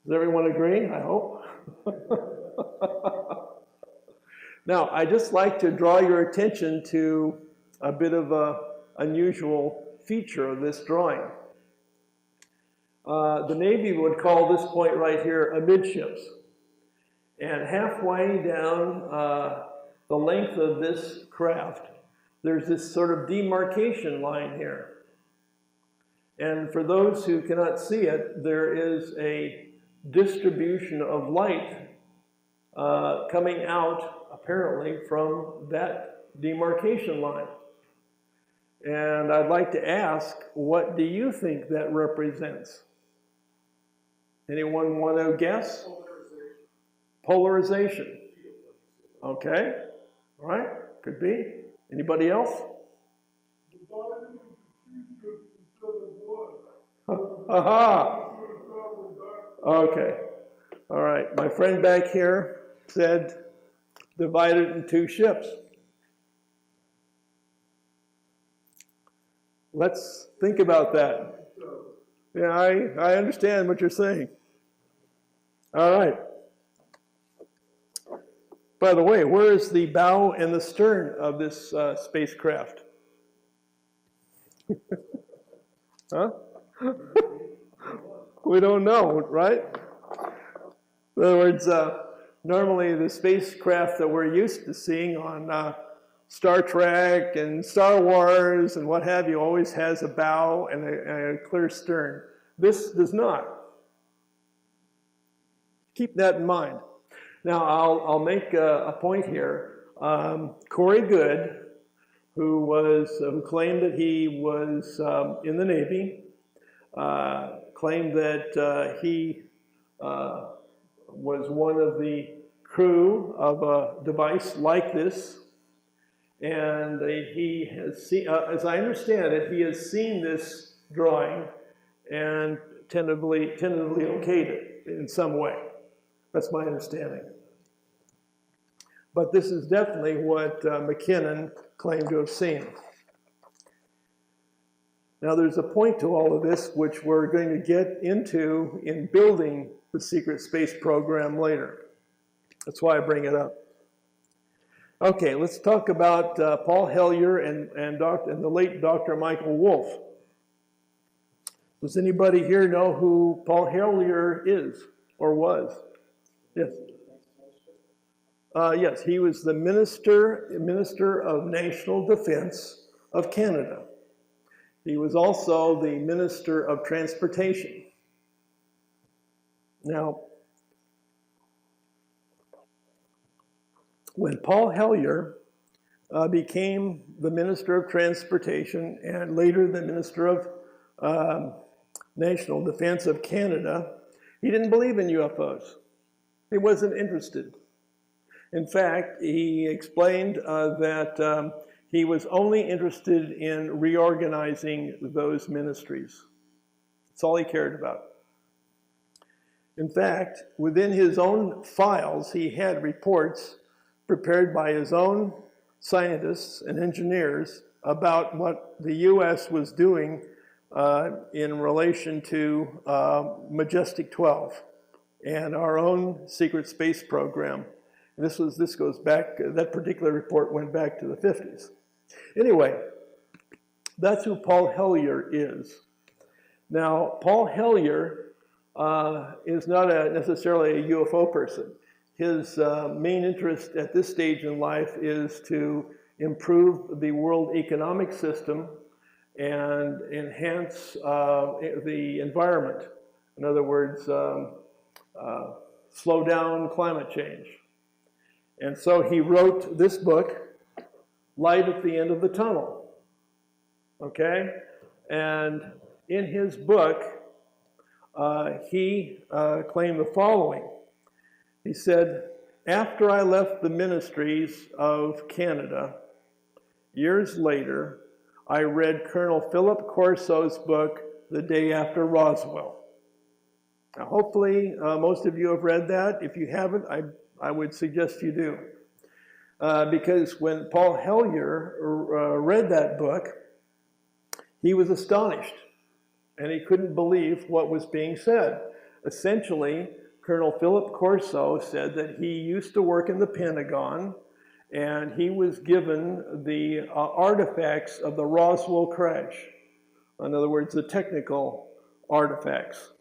Does everyone agree? I hope. Now, I just like to draw your attention to a bit of an unusual feature of this drawing. The Navy would call this point right here amidships. And halfway down the length of this craft, there's this sort of demarcation line here. And for those who cannot see it, there is a distribution of light coming out, apparently, from that demarcation line. And I'd like to ask, what do you think that represents? Anyone want to guess? Polarization. Okay. All right. Could be. Anybody else? Aha. Okay. All right. My friend back here said divided in two ships. Let's think about that. Yeah, I understand what you're saying. All right. By the way, where is the bow and the stern of this spacecraft? Huh? We don't know, right? In other words, normally the spacecraft that we're used to seeing on Star Trek and Star Wars and what have you always has a bow and a clear stern. This does not. Keep that in mind. Now, I'll make a point here. Goode, who claimed that he was in the Navy, claimed that he was one of the crew of a device like this, and he has seen, as I understand it, he has seen this drawing and tentatively okayed it in some way. That's my understanding. But this is definitely what McKinnon claimed to have seen. Now, there's a point to all of this which we're going to get into in building the secret space program later. That's why I bring it up. Okay, let's talk about Paul Hellyer and the late Dr. Michael Wolf. Does anybody here know who Paul Hellyer is or was? Yes. Yes, he was the Minister of National Defense of Canada. He was also the Minister of Transportation. Now, when Paul Hellyer became the Minister of Transportation and later the Minister of National Defense of Canada, he didn't believe in UFOs. He wasn't interested. In fact, he explained that he was only interested in reorganizing those ministries. That's all he cared about. In fact, within his own files, he had reports prepared by his own scientists and engineers about what the U.S. was doing in relation to Majestic 12 and our own secret space program. And this goes back, that particular report went back to the 50s. Anyway, that's who Paul Hellyer is. Now, Paul Hellyer is not necessarily a UFO person. His main interest at this stage in life is to improve the world economic system and enhance the environment. In other words, slow down climate change. And so he wrote this book, Light at the End of the Tunnel. Okay? And in his book, he claimed the following. He said, after I left the ministries of Canada, years later, I read Colonel Philip Corso's book, The Day After Roswell. Now, hopefully, most of you have read that. If you haven't, I would suggest you do. Because when Paul Hellyer read that book, he was astonished, and he couldn't believe what was being said. Essentially, Colonel Philip Corso said that he used to work in the Pentagon, and he was given the artifacts of the Roswell crash. In other words, the technical artifacts.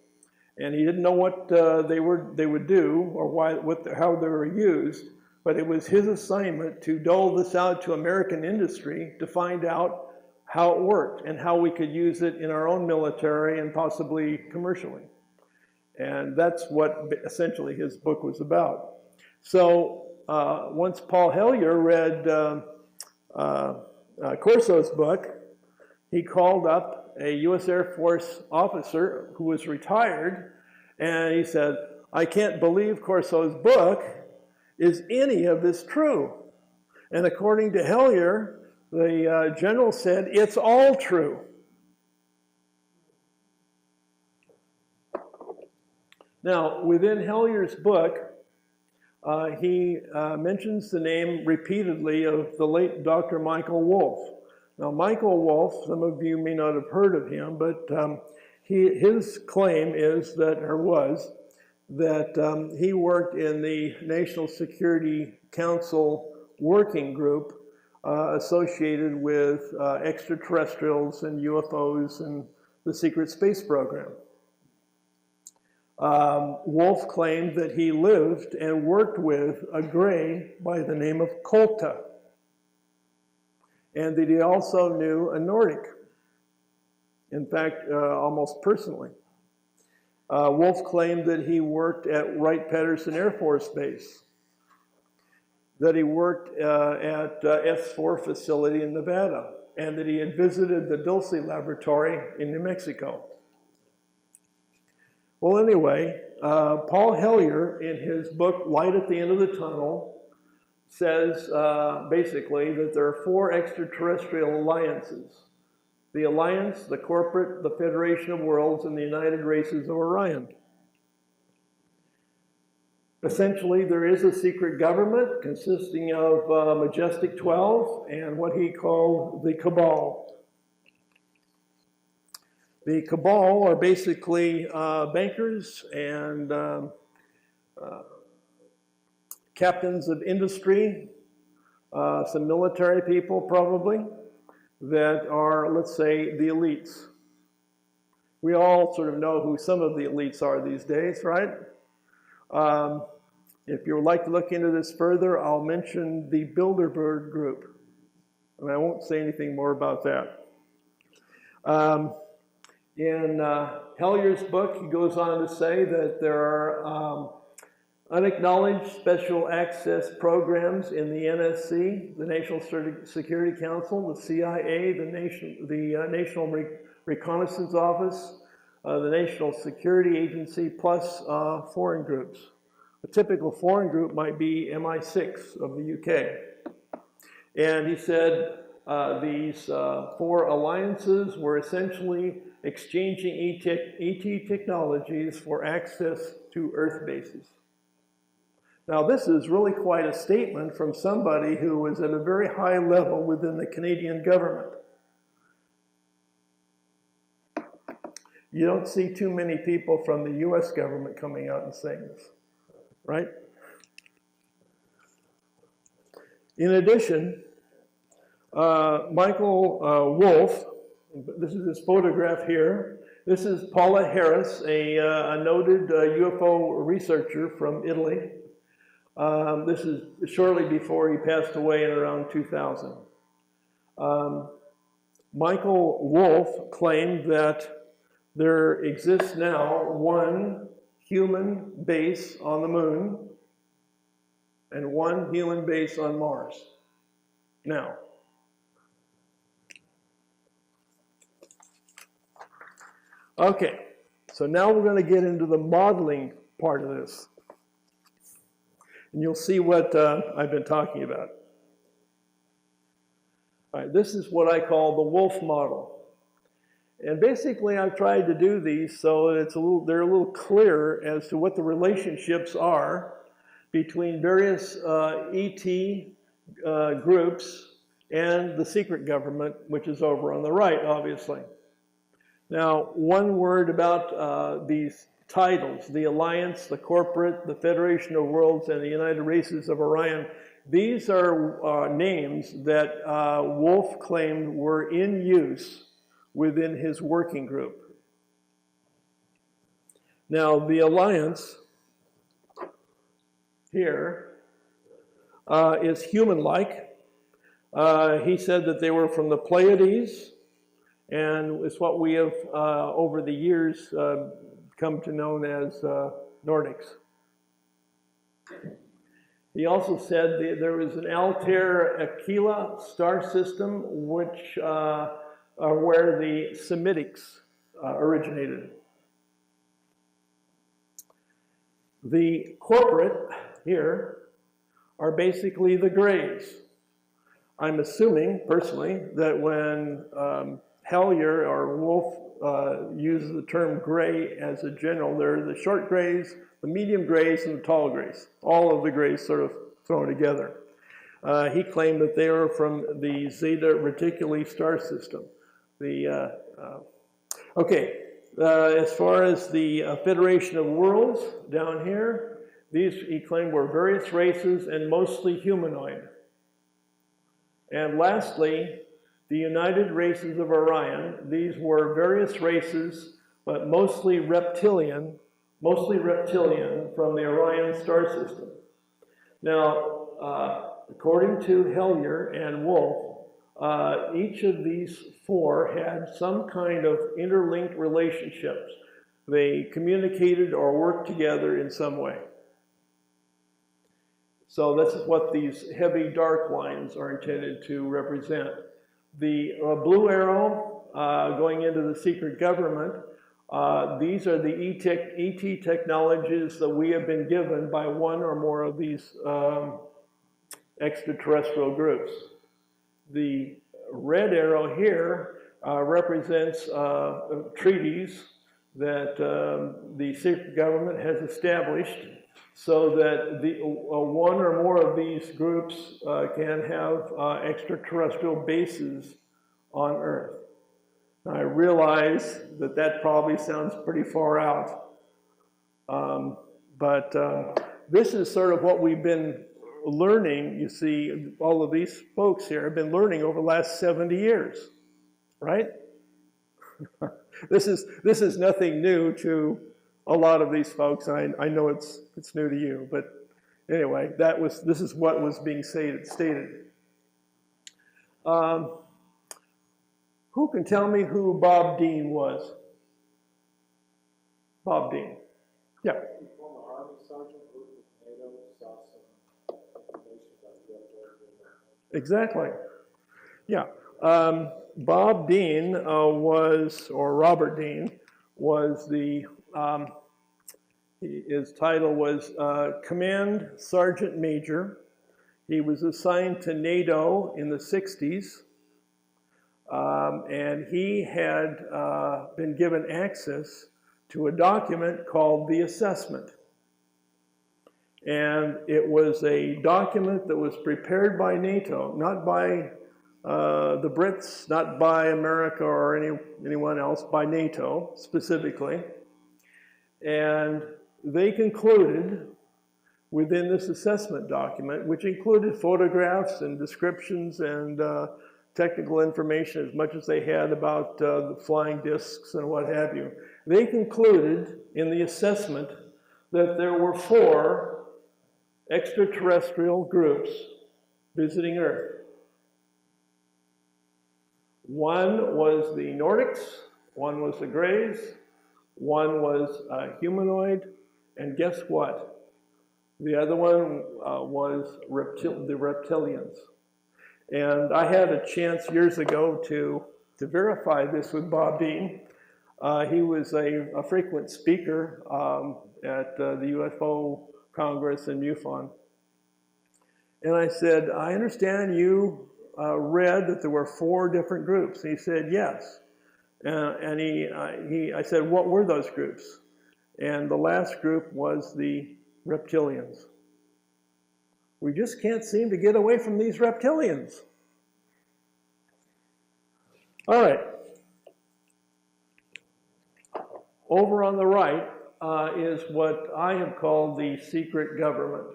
And he didn't know what they would do or how they were used, but it was his assignment to dole this out to American industry to find out how it worked and how we could use it in our own military and possibly commercially. And that's what essentially his book was about. So once Paul Hellyer read Corso's book, he called up a U.S. Air Force officer who was retired, and he said, "I can't believe Corso's book. Is any of this true?" And according to Hellyer, the general said, "It's all true." Now, within Hellyer's book, he mentions the name repeatedly of the late Dr. Michael Wolff. Now, Michael Wolff, some of you may not have heard of him, but his claim is that, or was, that he worked in the National Security Council working group associated with extraterrestrials and UFOs and the secret space program. Wolff claimed that he lived and worked with a gray by the name of Kolta, and that he also knew a Nordic, in fact, almost personally. Wolff claimed that he worked at Wright-Patterson Air Force Base, that he worked at S4 facility in Nevada, and that he had visited the Dulce Laboratory in New Mexico. Well, anyway, Paul Hellyer, in his book, Light at the End of the Tunnel, says basically that there are 4 extraterrestrial alliances: the Alliance, the Corporate, the Federation of Worlds, and the United Races of Orion. Essentially, there is a secret government consisting of Majestic 12 and what he called the Cabal. The Cabal are basically bankers and captains of industry, some military people probably, that are, let's say, the elites. We all sort of know who some of the elites are these days, right? If you would like to look into this further, I'll mention the Bilderberg group, and I won't say anything more about that. In Hellyer's book, he goes on to say that there are unacknowledged special access programs in the NSC, the National Security Council, the CIA, the National Reconnaissance Office, the National Security Agency, plus foreign groups. A typical foreign group might be MI6 of the UK. And he said these 4 alliances were essentially exchanging ET technologies for access to Earth bases. Now, this is really quite a statement from somebody who was at a very high level within the Canadian government. You don't see too many people from the US government coming out and saying this, right? In addition, Michael Wolff, this is his photograph here. This is Paula Harris, a noted UFO researcher from Italy. This is shortly before he passed away in around 2000. Michael Wolff claimed that there exists now 1 human base on the moon and 1 human base on Mars. Now, okay, so now we're going to get into the modeling part of this. And you'll see what I've been talking about. All right, this is what I call the Wolff model. And basically, I've tried to do these so that they're a little clearer as to what the relationships are between various ET groups and the secret government, which is over on the right, obviously. Now, one word about these titles: the Alliance, the Corporate, the Federation of Worlds, and the United Races of Orion. These are names that Wolf claimed were in use within his working group. Now, the alliance here is human-like. He said that they were from the Pleiades, and it's what we have, over the years, come to know as Nordics. He also said there was an Altair Aquila star system, which are where the Semitics originated. The corporate here are basically the Greys. I'm assuming, personally, that when Hellyer or Wolf uses the term gray as a general, there are the short grays, the medium grays, and the tall grays. All of the grays sort of thrown together. He claimed that they were from the Zeta Reticuli star system. As far as the Federation of Worlds down here, these, he claimed, were various races and mostly humanoid. And lastly, the United Races of Orion. These were various races, but mostly reptilian from the Orion star system. Now, according to Hellyer and Wolf, each of these four had some kind of interlinked relationships. They communicated or worked together in some way. So this is what these heavy dark lines are intended to represent. The blue arrow going into the secret government, these are the ET technologies that we have been given by one or more of these extraterrestrial groups. The red arrow here represents treaties that the secret government has established so that one or more of these groups can have extraterrestrial bases on Earth. Now, I realize that that probably sounds pretty far out, but this is sort of what we've been learning. You see, all of these folks here have been learning over the last 70 years, right? This is nothing new to a lot of these folks. I know it's new to you, but anyway, this is what was being stated. Who can tell me who Bob Dean was? Bob Dean. Yeah. Former Army sergeant, worked with NATO, saw some information about UFOs. Exactly. Yeah. Bob Dean or Robert Dean was his title was Command Sergeant Major. He was assigned to NATO in the 60s, and he had been given access to a document called the Assessment. And it was a document that was prepared by NATO, not by the Brits, not by America or anyone else, by NATO specifically. And they concluded within this assessment document, which included photographs and descriptions and technical information as much as they had about the flying discs and what have you, they concluded in the assessment that there were 4 extraterrestrial groups visiting Earth. One was the Nordics, one was the Greys, one was humanoid, and guess what? The other one was the reptilians. And I had a chance years ago to verify this with Bob Dean. He was a frequent speaker at the UFO Congress in MUFON. And I said, I understand you read that there were 4 different groups. And he said, yes. And I said, what were those groups? And the last group was the reptilians. We just can't seem to get away from these reptilians. All right. Over on the right is what I have called the secret government.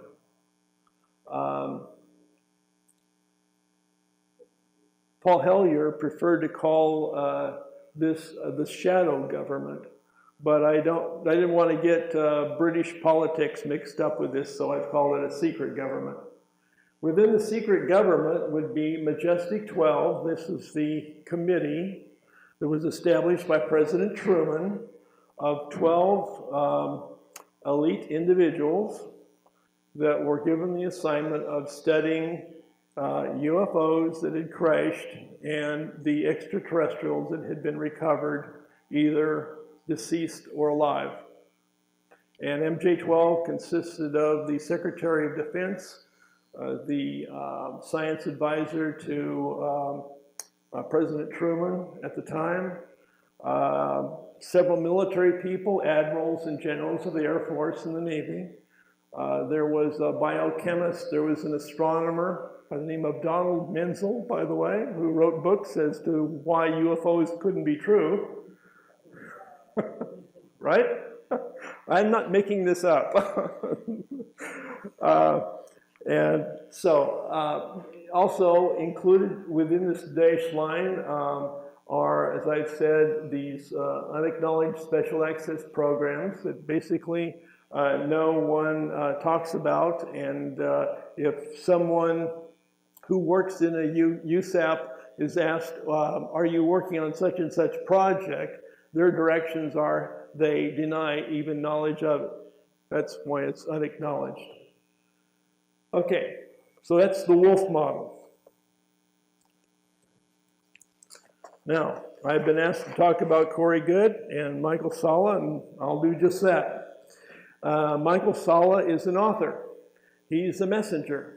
Paul Hellyer preferred to call this the shadow government, but I didn't want to get British politics mixed up with this, so I've called it a secret government. Within the secret government would be Majestic 12. This is the committee that was established by President Truman of 12 elite individuals that were given the assignment of studying UFOs that had crashed and the extraterrestrials that had been recovered, either deceased or alive. And MJ-12 consisted of the Secretary of Defense, the science advisor to President Truman at the time, several military people, admirals and generals of the Air Force and the Navy. There was a biochemist, there was an astronomer by the name of Donald Menzel, by the way, who wrote books as to why UFOs couldn't be true. Right? I'm not making this up. And so, also included within this dash line are, as I've said, these unacknowledged special access programs that basically no one talks about. And if someone who works in a USAP is asked, are you working on such and such project, their directions are they deny even knowledge of it. That's why it's unacknowledged. Okay, so that's the wolf model. Now, I've been asked to talk about Corey Goode and Michael Salla, and I'll do just that. Michael Salla is an author. He's a messenger.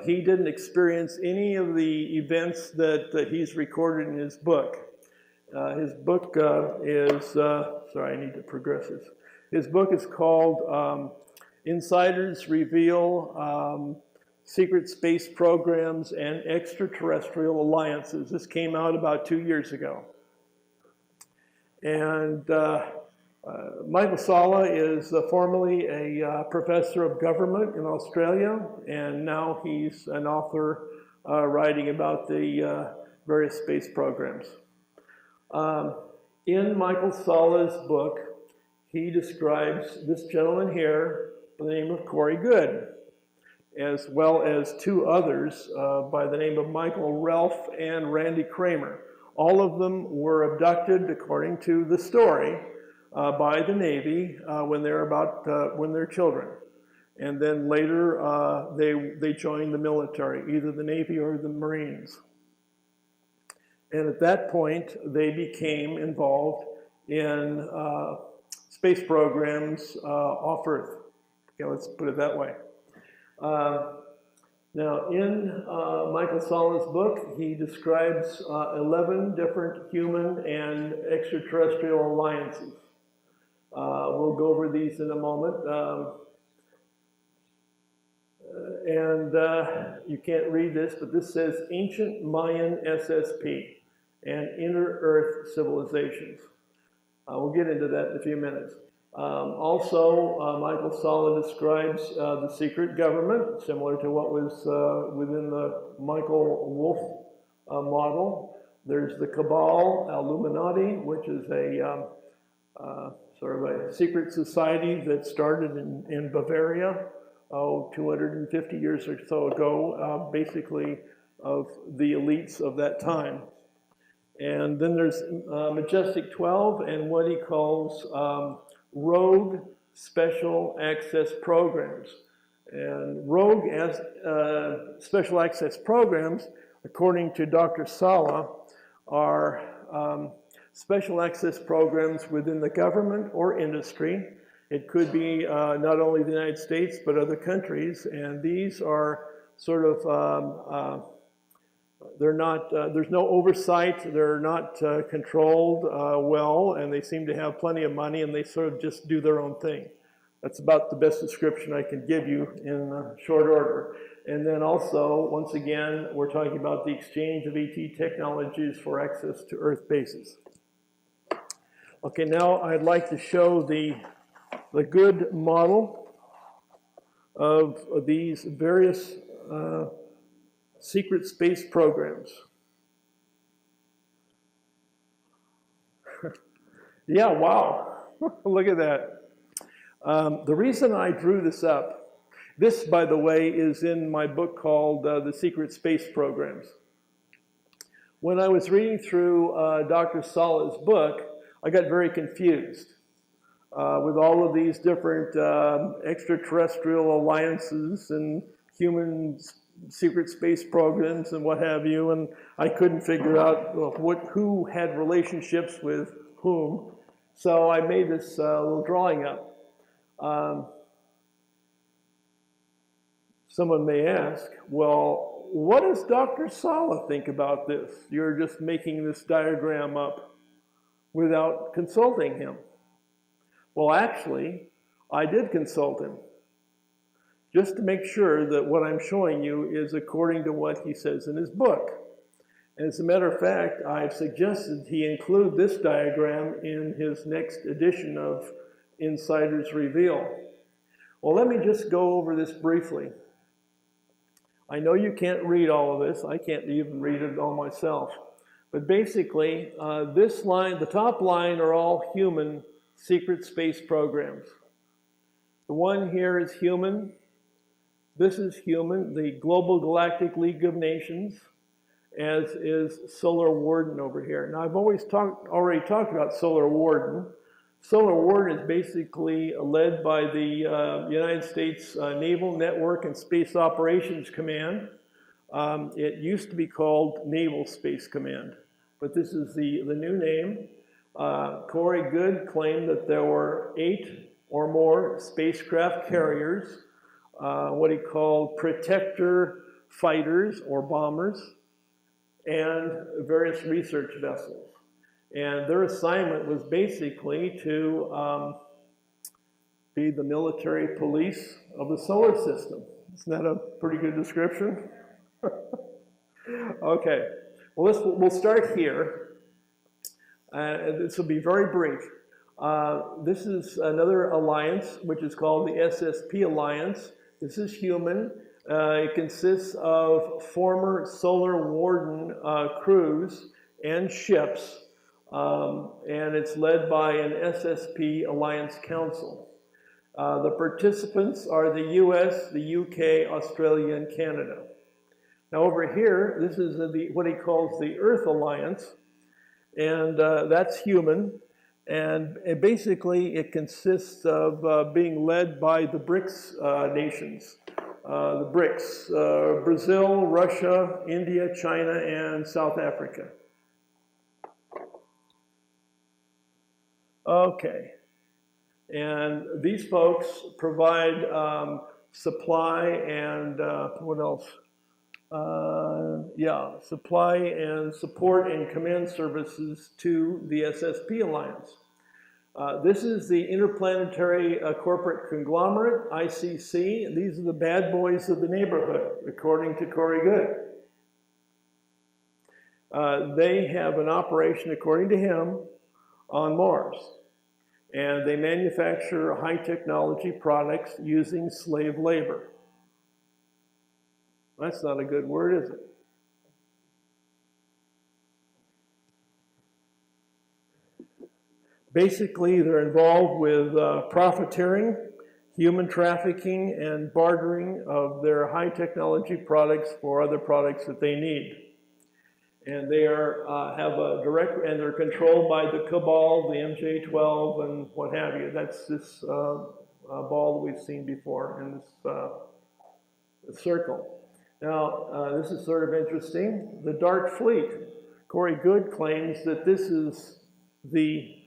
He didn't experience any of the events that he's recorded in his book. His book is, sorry, I need to progress this. His book is called Insiders Reveal Secret Space Programs and Extraterrestrial Alliances. This came out about 2 years ago. And Michael Salla is formerly a professor of government in Australia, and now he's an author writing about the various space programs. In Michael Salla's book, he describes this gentleman here by the name of Corey Goode, as well as two others by the name of Michael Ralph and Randy Kramer. All of them were abducted, according to the story, by the Navy when they're children. And then later they joined the military, either the Navy or the Marines. And at that point, they became involved in space programs off Earth. Okay, let's put it that way. Now, in Michael Salla's book, he describes 11 different human and extraterrestrial alliances. We'll go over these in a moment. You can't read this, but this says Ancient Mayan SSP and Inner Earth Civilizations. We'll get into that in a few minutes. Also, Michael Salla describes the secret government, similar to what was within the Michael Wolff model. There's the Cabal Illuminati, which is a sort of a secret society that started in Bavaria, 250 years or so ago, basically of the elites of that time. And then there's Majestic 12 and what he calls rogue special access programs. And rogue special access programs, according to Dr. Salla, are special access programs within the government or industry. It could be not only the United States, but other countries. And these are sort of, they're not, there's no oversight, they're not controlled well, and they seem to have plenty of money, and they sort of just do their own thing. That's about the best description I can give you in short order. And then also, once again, we're talking about the exchange of ET technologies for access to Earth bases. Okay, now I'd like to show the Goode model of these various secret space programs. Yeah, wow. Look at that. The reason I drew this up, this, by the way, is in my book called The Secret Space Programs. When I was reading through Dr. Sala's book, I got very confused with all of these different extraterrestrial alliances and human secret space programs and what have you, and I couldn't figure out who had relationships with whom. So I made this little drawing up. Someone may ask, well, what does Dr. Sala think about this? You're just making this diagram up without consulting him. Well, actually, I did consult him, just to make sure that what I'm showing you is according to what he says in his book. And as a matter of fact, I've suggested he include this diagram in his next edition of Insiders Reveal. Well, let me just go over this briefly. I know you can't read all of this. I can't even read it all myself. But basically, this line, the top line, are all human secret space programs. The one here is human. This is human, the Global Galactic League of Nations, as is Solar Warden over here. Now, I've already talked about Solar Warden. Solar Warden is basically led by the United States Naval Network and Space Operations Command. It used to be called Naval Space Command, but this is the new name. Corey Goode claimed that there were 8 or more spacecraft carriers, what he called protector fighters or bombers, and various research vessels. And their assignment was basically to be the military police of the solar system. Isn't that a pretty good description? Okay, well, we'll start here. This will be very brief. This is another alliance, which is called the SSP Alliance. This is human. It consists of former Solar Warden crews and ships, and it's led by an SSP Alliance Council. The participants are the US, the UK, Australia, and Canada. Now over here, this is what he calls the Earth Alliance, and that's human. And basically, it consists of being led by the BRICS nations. The BRICS, Brazil, Russia, India, China, and South Africa. Okay. And these folks provide supply and what else? Supply and support and command services to the SSP Alliance. This is the Interplanetary Corporate Conglomerate, ICC. These are the bad boys of the neighborhood, according to Corey Goode. They have an operation, according to him, on Mars. And they manufacture high technology products using slave labor. That's not a good word, is it? Basically, they're involved with profiteering, human trafficking, and bartering of their high technology products for other products that they need. And they have a direct, and they're controlled by the cabal, the MJ-12, and what have you. That's this ball that we've seen before in this circle. Now, this is sort of interesting. The Dark Fleet. Corey Goode claims that this is the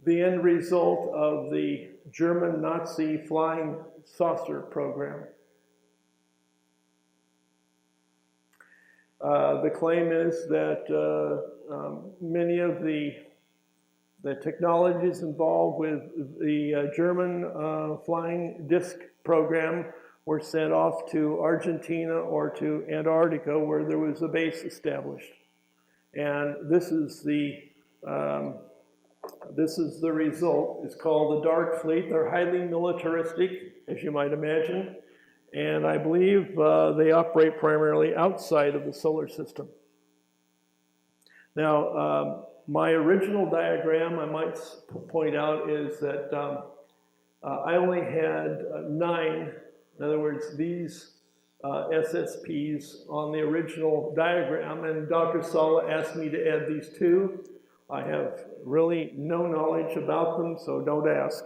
end result of the German Nazi flying saucer program. The claim is that many of the technologies involved with the German flying disc program were sent off to Argentina or to Antarctica, where there was a base established. And this is the result. It's called the Dark Fleet. They're highly militaristic, as you might imagine. And I believe they operate primarily outside of the solar system. Now, my original diagram, I might point out, is that I only had 9, in other words, these SSPs on the original diagram, and Dr. Sala asked me to add these 2. I have really no knowledge about them, so don't ask.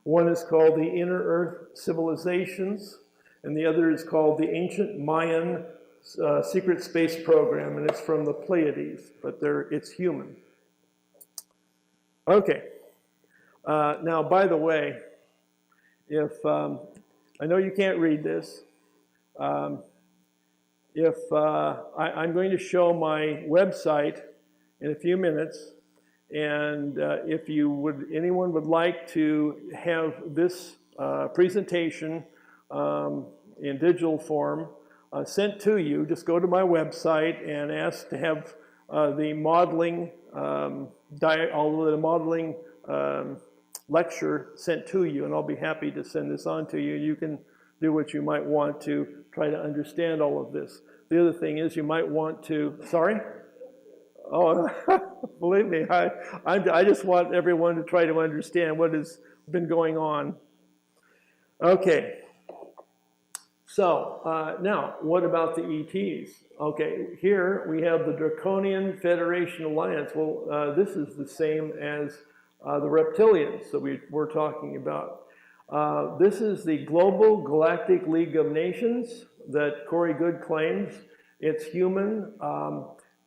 One is called the Inner Earth Civilizations, and the other is called the Ancient Mayan Secret Space Program, and it's from the Pleiades, but it's human. Okay. Now, by the way, if I know you can't read this, I'm going to show my website in a few minutes, and if anyone would like to have this presentation in digital form sent to you, just go to my website and ask to have the modeling lecture sent to you, and I'll be happy to send this on to you. You can do what you might want to try to understand all of this. The other thing is you might want to, sorry? Oh, believe me, I just want everyone to try to understand what has been going on. Okay, so now what about the ETs? Okay, here we have the Draconian Federation Alliance. Well, this is the same as the reptilians that we're talking about. This is the Global Galactic League of Nations that Goode claims. It's human.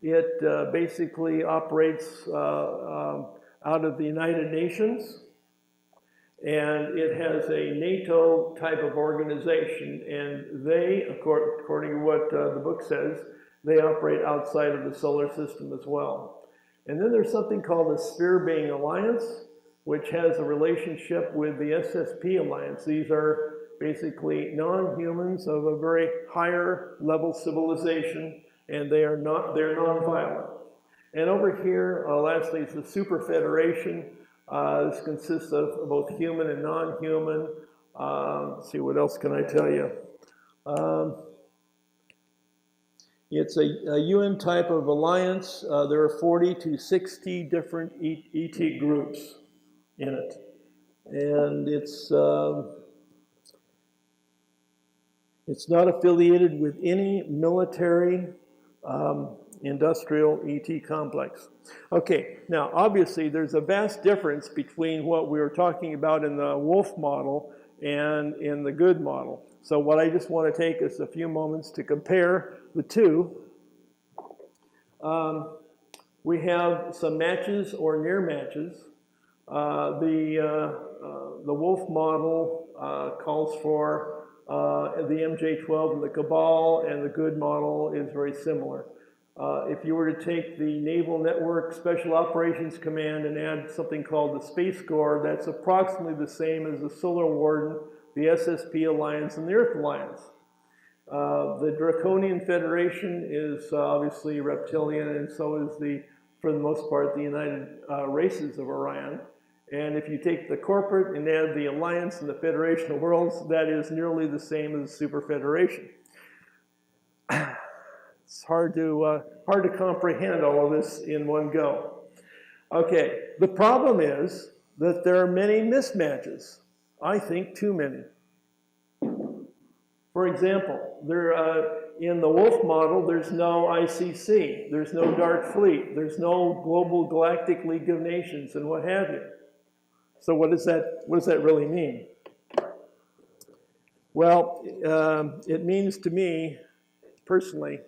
It basically operates out of the United Nations, and it has a NATO type of organization, and they, according to what the book says, they operate outside of the solar system as well. And then there's something called the Sphere-Being Alliance, which has a relationship with the SSP Alliance. These are basically non-humans of a very higher level civilization, and they're non-violent. And over here, lastly, is the Super Federation. This consists of both human and non-human. Let's see, what else can I tell you? It's a UN type of alliance. There are 40 to 60 different ET groups in it. And it's not affiliated with any military industrial ET complex. Okay, now obviously there's a vast difference between what we were talking about in the Wolf model and in the Goode model. So what I just want to take is a few moments to compare the two. We have some matches or near matches. The Wolf model calls for the MJ-12 and the Cabal, and the Goode model is very similar. If you were to take the Naval Network Special Operations Command and add something called the Space Corps, that's approximately the same as the Solar Warden, the SSP Alliance, and the Earth Alliance. The Draconian Federation is obviously reptilian, and so is for the most part, the United Races of Orion. And if you take the corporate and add the Alliance and the Federation of Worlds, that is nearly the same as the Super Federation. It's hard to comprehend all of this in one go. Okay, the problem is that there are many mismatches. I think too many. For example, in the Wolf model, there's no ICC, there's no Dark Fleet, there's no Global Galactic League of Nations, and what have you. So what does that really mean? Well, it means to me, personally,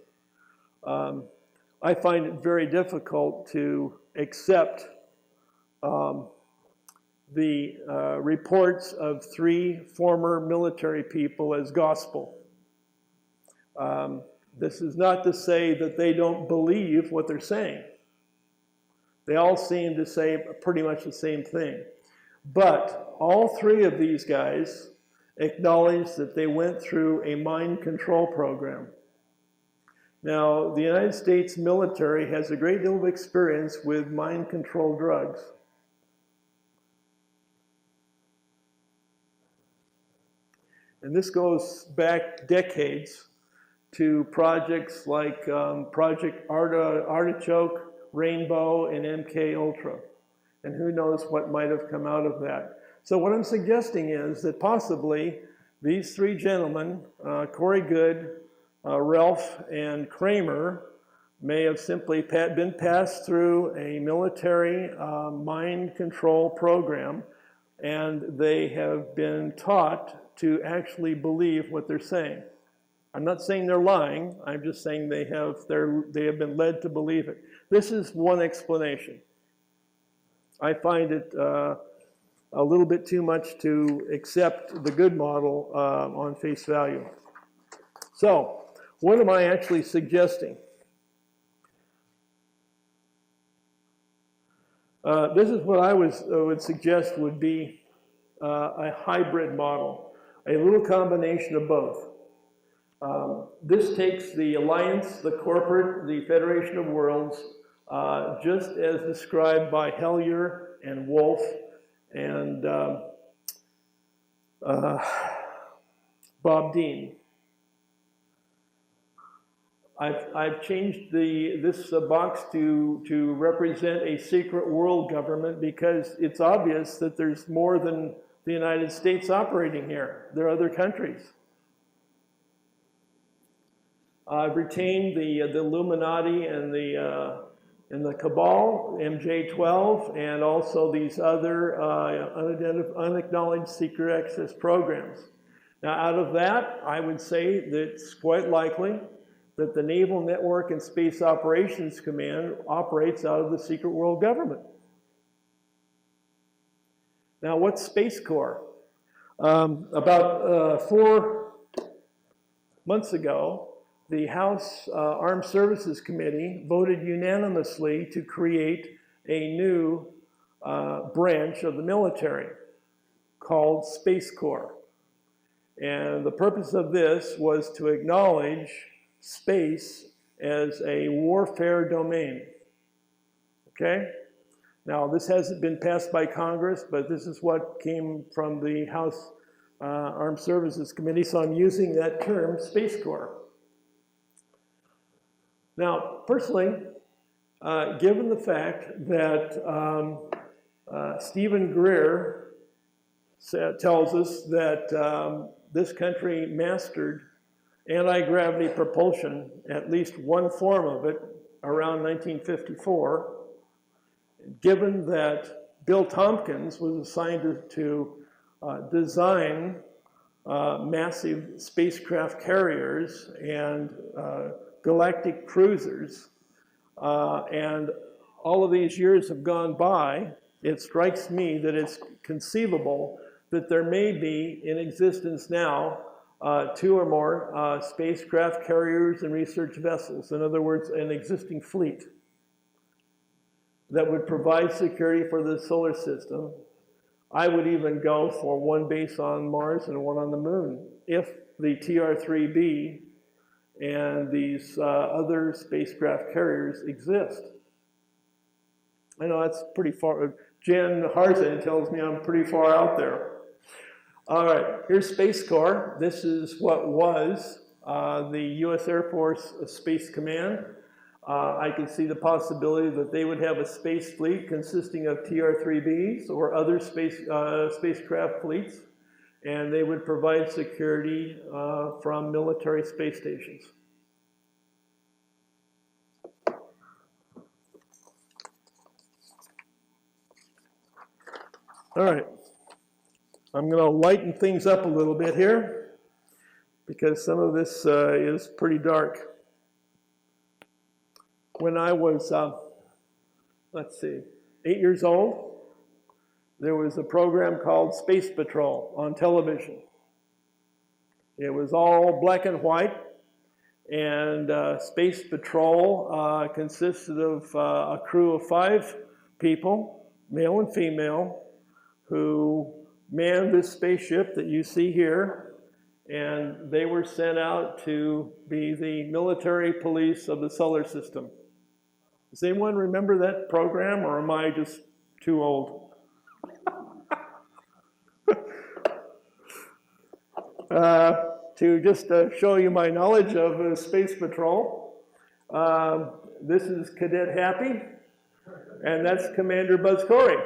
I find it very difficult to accept the reports of 3 former military people as gospel. This is not to say that they don't believe what they're saying. They all seem to say pretty much the same thing. But all 3 of these guys acknowledge that they went through a mind control program. Now, the United States military has a great deal of experience with mind control drugs. And this goes back decades to projects like Project Artichoke Rainbow, and MK Ultra. And who knows what might have come out of that. So what I'm suggesting is that possibly these three gentlemen, Corey Goode, Ralph, and Kramer, may have simply been passed through a military mind control program, and they have been taught to actually believe what they're saying. I'm not saying they're lying, I'm just saying they have been led to believe it. This is one explanation. I find it a little bit too much to accept the Goode model on face value. So, what am I actually suggesting? This is what I would suggest would be a hybrid model, a little combination of both. This takes the alliance, the corporate, the Federation of Worlds, just as described by Hellier and Wolf and Bob Dean. I've changed this box to represent a secret world government because it's obvious that there's more than the United States operating here. There are other countries. I've retained the Illuminati and the Cabal, MJ-12, and also these other unacknowledged secret access programs. Now, out of that, I would say that it's quite likely that the Naval Network and Space Operations Command operates out of the secret world government. Now, what's Space Corps? About 4 months ago, the House Armed Services Committee voted unanimously to create a new branch of the military called Space Corps. And the purpose of this was to acknowledge space as a warfare domain. Okay? Now, this hasn't been passed by Congress, but this is what came from the House Armed Services Committee, so I'm using that term, Space Corps. Now, personally, given the fact that Stephen Greer tells us that this country mastered anti-gravity propulsion, at least one form of it, around 1954, given that Bill Tompkins was assigned to design massive spacecraft carriers and galactic cruisers, and all of these years have gone by, it strikes me that it's conceivable that there may be in existence now 2 or more spacecraft carriers and research vessels. In other words, an existing fleet that would provide security for the solar system. I would even go for one base on Mars and one on the moon if the TR-3B and these other spacecraft carriers exist. I know that's pretty far. Jen Harzan tells me I'm pretty far out there. All right, here's Space Corps. This is what was the U.S. Air Force Space Command. I can see the possibility that they would have a space fleet consisting of TR-3Bs or other spacecraft fleets, and they would provide security from military space stations. All right. I'm going to lighten things up a little bit here because some of this is pretty dark. When I was, 8 years old, there was a program called Space Patrol on television. It was all black and white, and Space Patrol consisted of a crew of 5 people, male and female, who manned this spaceship that you see here, and they were sent out to be the military police of the solar system. Does anyone remember that program, or am I just too old? To just show you my knowledge of Space Patrol, this is Cadet Happy. And that's Commander Buzz Corey.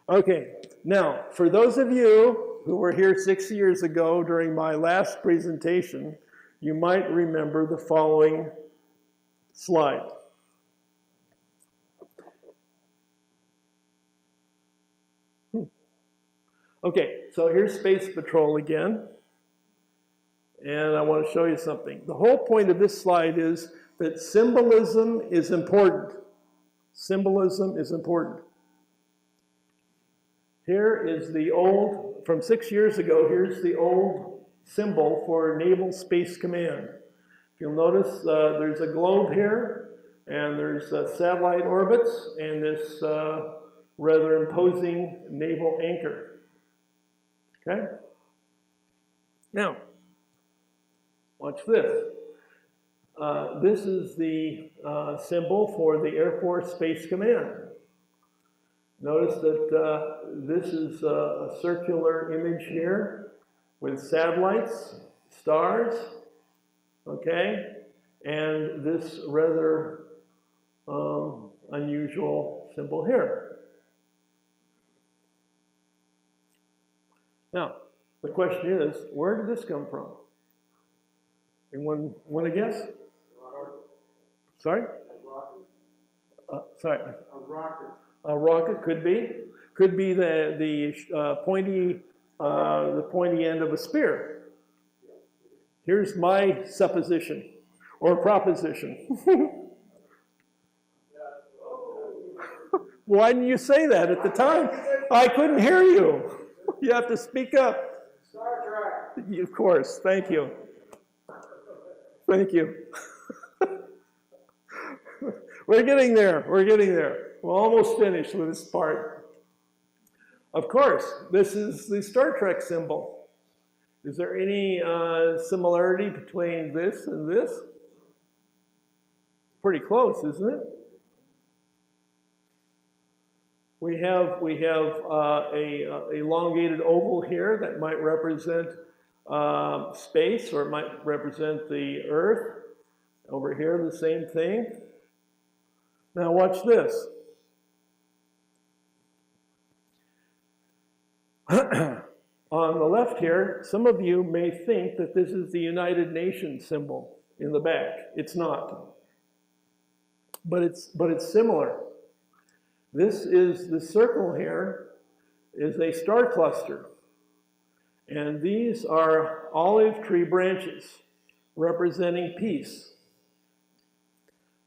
Okay, now, for those of you who were here 6 years ago during my last presentation, you might remember the following slide. Okay, so here's Space Patrol again. And I want to show you something. The whole point of this slide is that symbolism is important. Symbolism is important. Here is the old, from 6 years ago, here's the old symbol for Naval Space Command. If you'll notice, there's a globe here, and there's satellite orbits, and this rather imposing naval anchor. Okay? Now, watch this. This is the symbol for the Air Force Space Command. Notice that this is a circular image here with satellites, stars, okay, and this rather unusual symbol here. Now, the question is, where did this come from? Anyone want to guess? Sorry? Sorry. A rocket. A rocket could be. Could be the pointy end of a spear. Here's my supposition or proposition. Why didn't you say that at the time? I couldn't hear you. You have to speak up. Star Trek. Of course. Thank you. Thank you. We're getting there. We're getting there. We're almost finished with this part. Of course, this is the Star Trek symbol. Is there any similarity between this and this? Pretty close, isn't it? We have a elongated oval here that might represent space, or it might represent the Earth. Over here, the same thing. Now watch this. On the left here, some of you may think that this is the United Nations symbol in the back. It's not. But it's similar. This is the circle here is a star cluster. And these are olive tree branches representing peace.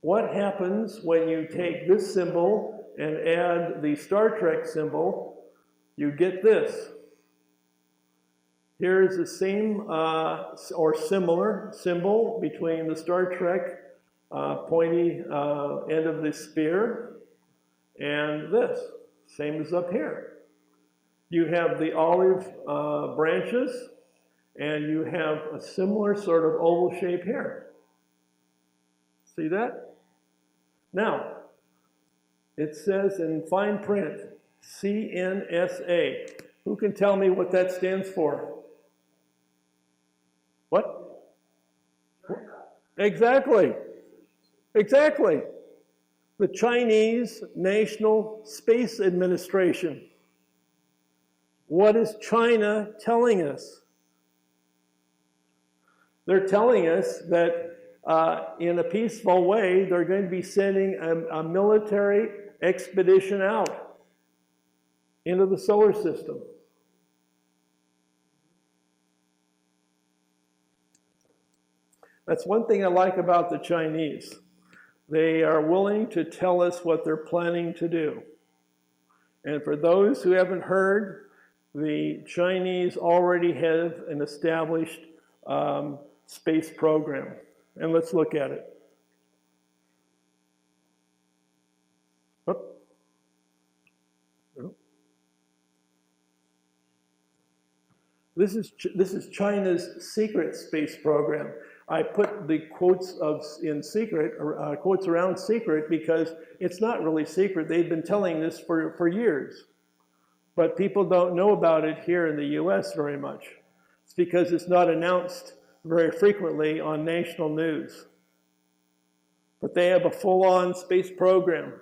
What happens when you take this symbol and add the Star Trek symbol? You get this. Here is the same or similar symbol between the Star Trek pointy end of the spear and this. Same as up here. You have the olive branches, and you have a similar sort of oval shape here. See that? Now, it says in fine print, CNSA. Who can tell me what that stands for? What? Exactly. Exactly. The Chinese National Space Administration. What is China telling us? They're telling us that in a peaceful way, they're going to be sending a military expedition out into the solar system. That's one thing I like about the Chinese. They are willing to tell us what they're planning to do. And for those who haven't heard, the Chinese already have an established space program. And let's look at it. This is China's secret space program. I put the quotes in secret, or quotes around secret, because it's not really secret. They've been telling this for years. But people don't know about it here in the US very much. It's because it's not announced very frequently on national news. but they have a full-on space program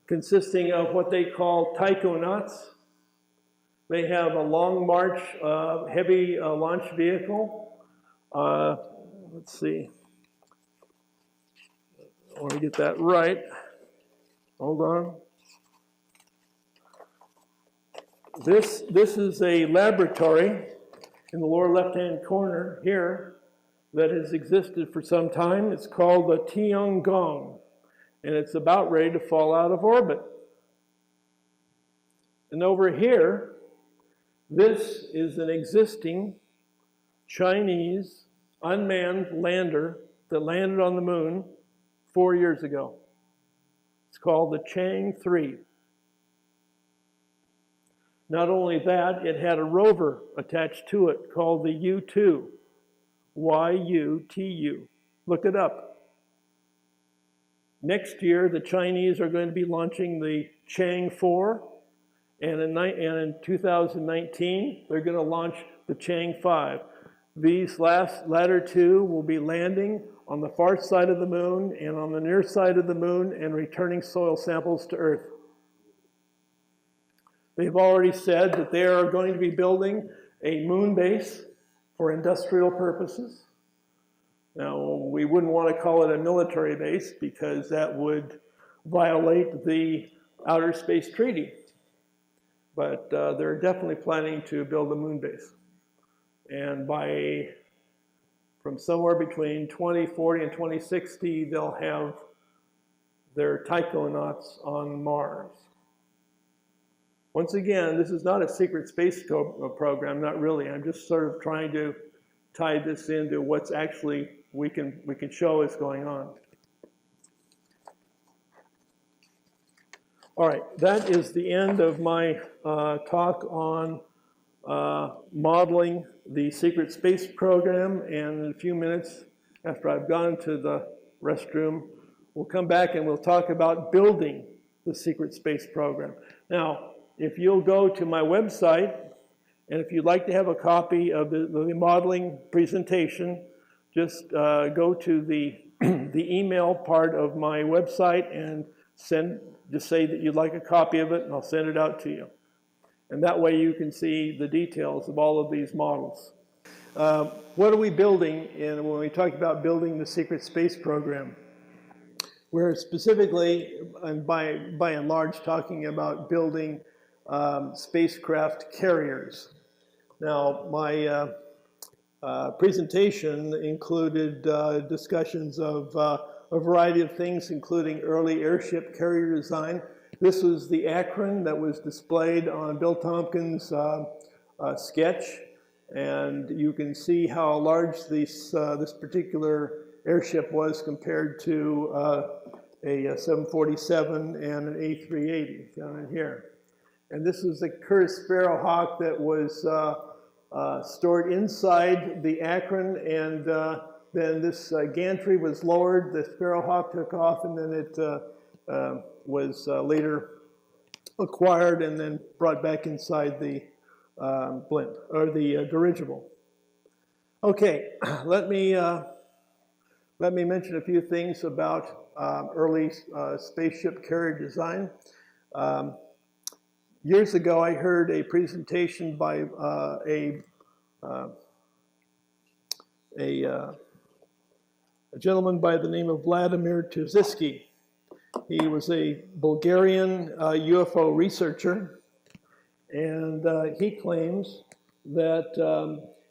consisting of what they call taikonauts. They have a long march heavy launch vehicle. Let's see. I want to get that right. Hold on. This is a laboratory in the lower left-hand corner here that has existed for some time. It's called the Tiangong, and it's about ready to fall out of orbit. And over here, this is an existing Chinese unmanned lander that landed on the moon 4 years ago. It's called the Chang 3. Not only that, it had a rover attached to it called the U2, Y-U-T-U. Look it up. Next year, the Chinese are going to be launching the Chang 4, and in 2019, they're going to launch the Chang 5. These latter two will be landing on the far side of the moon and on the near side of the moon and returning soil samples to Earth. They've already said that they are going to be building a moon base for industrial purposes. Now, we wouldn't want to call it a military base because that would violate the Outer Space Treaty. But they're definitely planning to build a moon base. And from somewhere between 2040 and 2060, they'll have their taikonauts on Mars. Once again, this is not a secret space program, not really. I'm just sort of trying to tie this into what's actually we can show is going on. All right, that is the end of my talk on modeling the secret space program, and in a few minutes after I've gone to the restroom, we'll come back and we'll talk about building the secret space program. Now, if you'll go to my website, and if you'd like to have a copy of the modeling presentation, just go to the email part of my website and just say that you'd like a copy of it, and I'll send it out to you. And that way you can see the details of all of these models. What are we building when we talk about building the secret space program? We're specifically, and by and large, talking about building spacecraft carriers. Now, my presentation included discussions of a variety of things, including early airship carrier design. This was the acron that was displayed on Bill Tompkins' sketch, and you can see how large this particular airship was compared to a 747 and an A380 down in here. And this is the Curtiss Sparrowhawk that was stored inside the acron, and then this gantry was lowered, the Sparrowhawk took off, and then it was later acquired and then brought back inside the blimp, or the dirigible. Okay, let me mention a few things about early spaceship carrier design. Years ago, I heard a presentation by a gentleman by the name of Vladimir Tuziski. He was a Bulgarian UFO researcher, and he claims that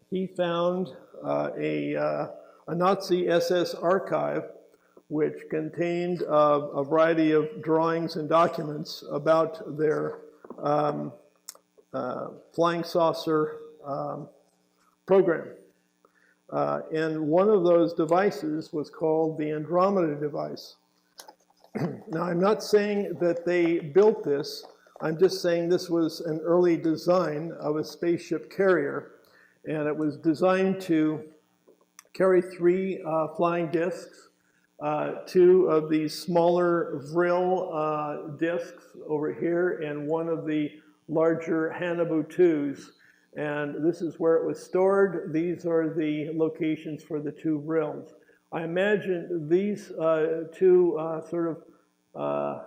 he found a Nazi SS archive which contained a variety of drawings and documents about their flying saucer program. And one of those devices was called the Andromeda device. Now, I'm not saying that they built this. I'm just saying this was an early design of a spaceship carrier, and it was designed to carry 3 flying discs, 2 of these smaller Vril discs over here, and 1 of the larger Hanabu 2s. And this is where it was stored. These are the locations for the 2 Vrils. I imagine these two well,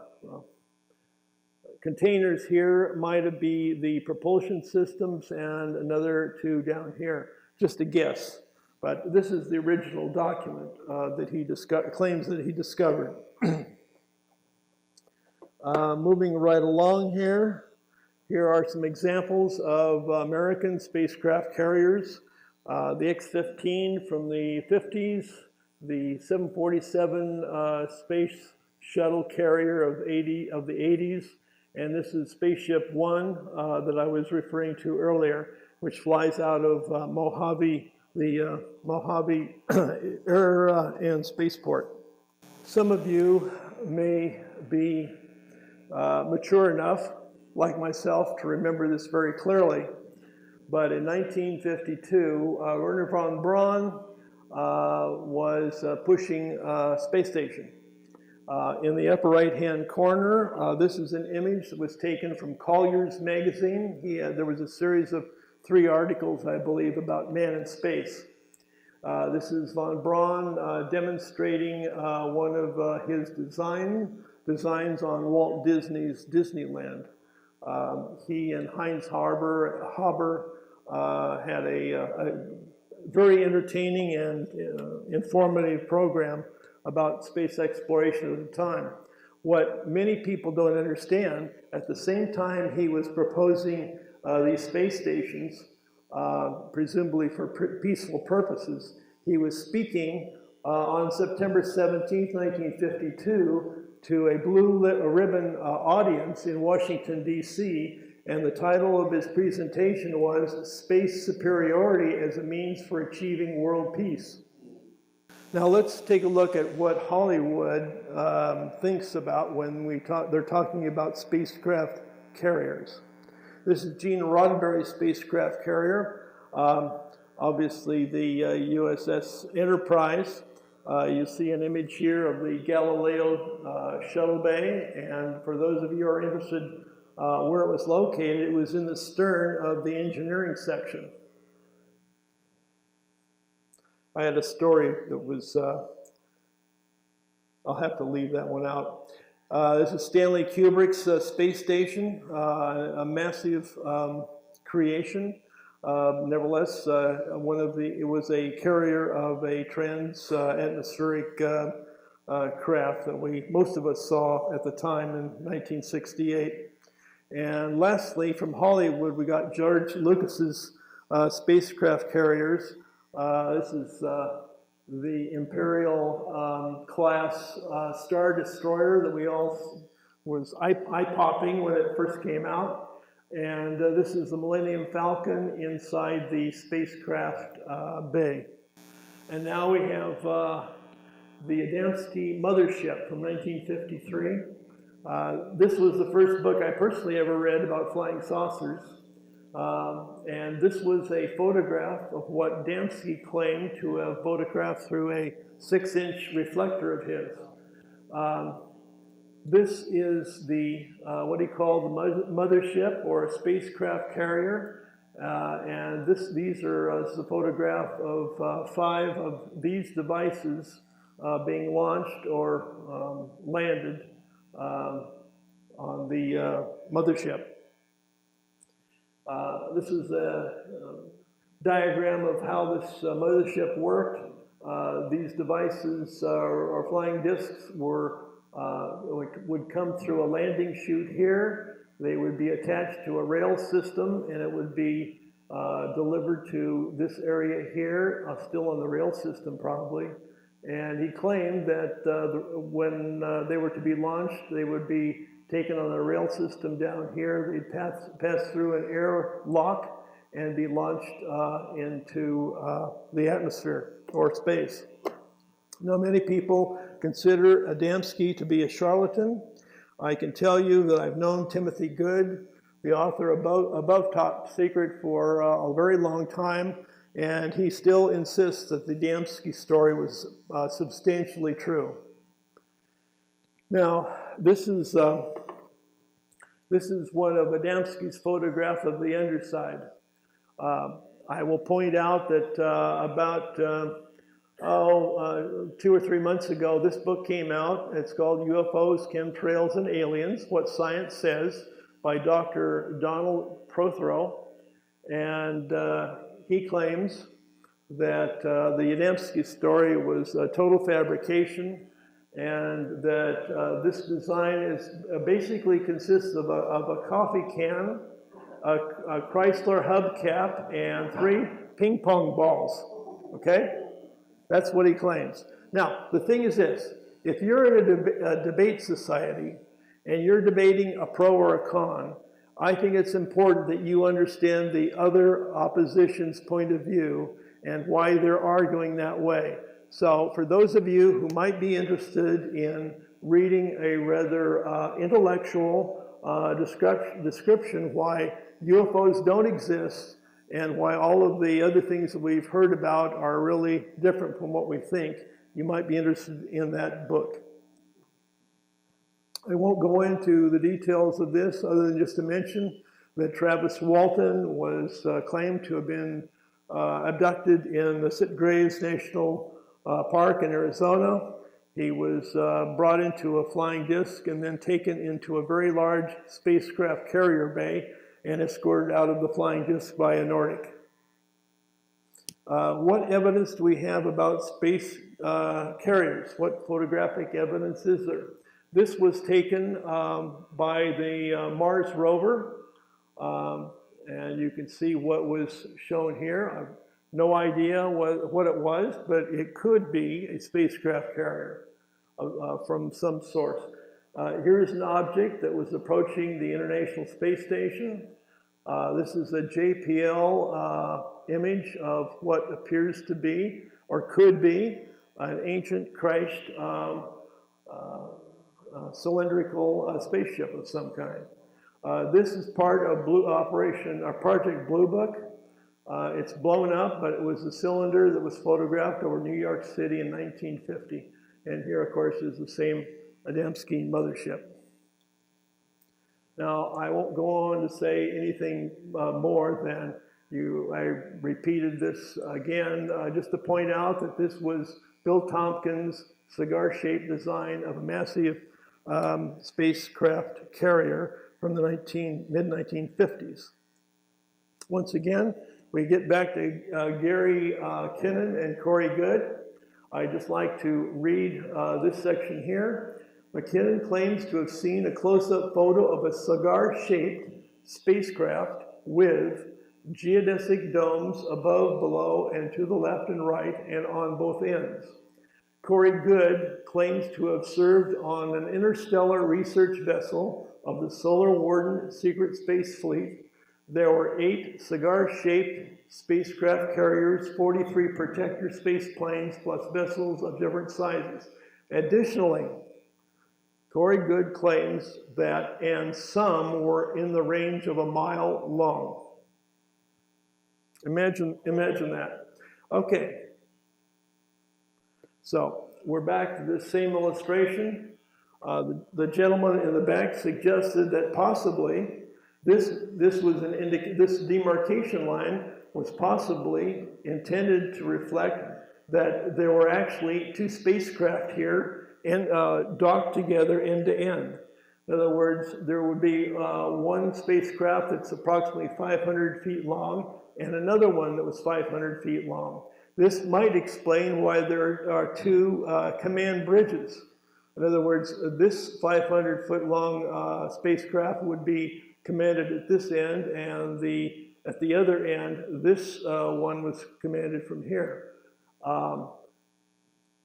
containers here might be the propulsion systems and another two down here. Just a guess. But this is the original document that he claims that he discovered. Moving right along here, here are some examples of American spacecraft carriers. The X-15 from the 50s, the 747 space shuttle carrier of the 80s, and this is Spaceship One that I was referring to earlier, which flies out of Mojave, the Mojave Air and Spaceport. Some of you may be mature enough, like myself, to remember this very clearly. But in 1952, Wernher von Braun was pushing a space station. In the upper right-hand corner, this is an image that was taken from Collier's magazine. There was a series of 3 articles, I believe, about man in space. This is von Braun demonstrating one of his designs on Walt Disney's Disneyland. He and Heinz Haber had a very entertaining and informative program about space exploration at the time. What many people don't understand, at the same time he was proposing these space stations, presumably for peaceful purposes, he was speaking on September 17th, 1952, to a blue ribbon audience in Washington, D.C., and the title of his presentation was Space Superiority as a Means for Achieving World Peace. Now let's take a look at what Hollywood thinks about when they're talking about spacecraft carriers. This is Gene Roddenberry's spacecraft carrier, obviously the USS Enterprise. You see an image here of the Galileo shuttle bay, and for those of you who are interested where it was located, it was in the stern of the engineering section. I had a story that was, I'll have to leave that one out. This is Stanley Kubrick's space station, a massive creation. Nevertheless, it was a carrier of a trans-atmospheric craft that most of us saw at the time in 1968. And lastly, from Hollywood, we got George Lucas's spacecraft carriers. This is the Imperial class Star Destroyer that we all was eye-popping when it first came out. And this is the Millennium Falcon inside the spacecraft bay. And now we have the Adamski mothership from 1953. This was the first book I personally ever read about flying saucers. And this was a photograph of what Adamski claimed to have photographed through a 6-inch reflector of his. This is the, what he called the mothership or a spacecraft carrier. And these are the photograph of 5 of these devices being launched or landed on the mothership. This is a diagram of how this mothership worked. These devices or flying discs would come through a landing chute here. They would be attached to a rail system, and it would be delivered to this area here, still on the rail system probably. And he claimed that when they were to be launched, they would be taken on a rail system down here. They'd pass through an air lock and be launched into the atmosphere or space. Now, many people consider Adamski to be a charlatan. I can tell you that I've known Timothy Goode, the author of Above Top Secret, for a very long time, and he still insists that the Adamski story was substantially true. Now, this is one of Adamski's photograph of the underside. I will point out that about 2 or 3 months ago, this book came out. It's called UFOs, Chemtrails, and Aliens, What Science Says, by Dr. Donald Prothero. And he claims that the Adamski story was a total fabrication, and that this design is basically consists of a coffee can, a Chrysler hubcap, and 3 ping pong balls, okay? That's what he claims. Now, the thing is this: if you're in a debate society and you're debating a pro or a con, I think it's important that you understand the other opposition's point of view and why they're arguing that way. So for those of you who might be interested in reading a rather intellectual description why UFOs don't exist and why all of the other things that we've heard about are really different from what we think, you might be interested in that book. I won't go into the details of this other than just to mention that Travis Walton was claimed to have been abducted in the Sitgraves National Park in Arizona. He was brought into a flying disc and then taken into a very large spacecraft carrier bay and escorted out of the flying disc by a Nordic. What evidence do we have about space carriers? What photographic evidence is there? This was taken by the Mars rover, and you can see what was shown here. I have no idea what it was, but it could be a spacecraft carrier from some source. Here's an object that was approaching the International Space Station. This is a JPL image of what appears to be, or could be, an ancient crashed cylindrical spaceship of some kind. This is part of Project Blue Book. It's blown up, but it was a cylinder that was photographed over New York City in 1950. And here, of course, is the same Adamski mothership. Now, I won't go on to say anything more than I repeated this again, just to point out that this was Bill Tompkins' cigar-shaped design of a massive spacecraft carrier from the mid-1950s. Once again, we get back to Gary McKinnon and Corey Goode. I'd just like to read this section here. McKinnon claims to have seen a close-up photo of a cigar-shaped spacecraft with geodesic domes above, below, and to the left and right, and on both ends. Corey Goode claims to have served on an interstellar research vessel of the Solar Warden Secret Space Fleet. There were 8 cigar-shaped spacecraft carriers, 43 protector space planes, plus vessels of different sizes. Additionally, Corey Goode claims that, and some were in the range of a mile long. Imagine that. Okay. So we're back to this same illustration. The gentleman in the back suggested that possibly this demarcation line was possibly intended to reflect that there were actually 2 spacecraft here and docked together end to end. In other words, there would be one spacecraft that's approximately 500 feet long and another one that was 500 feet long. This might explain why there are 2 command bridges. In other words, this 500-foot long spacecraft would be commanded at this end, and at the other end, this one was commanded from here.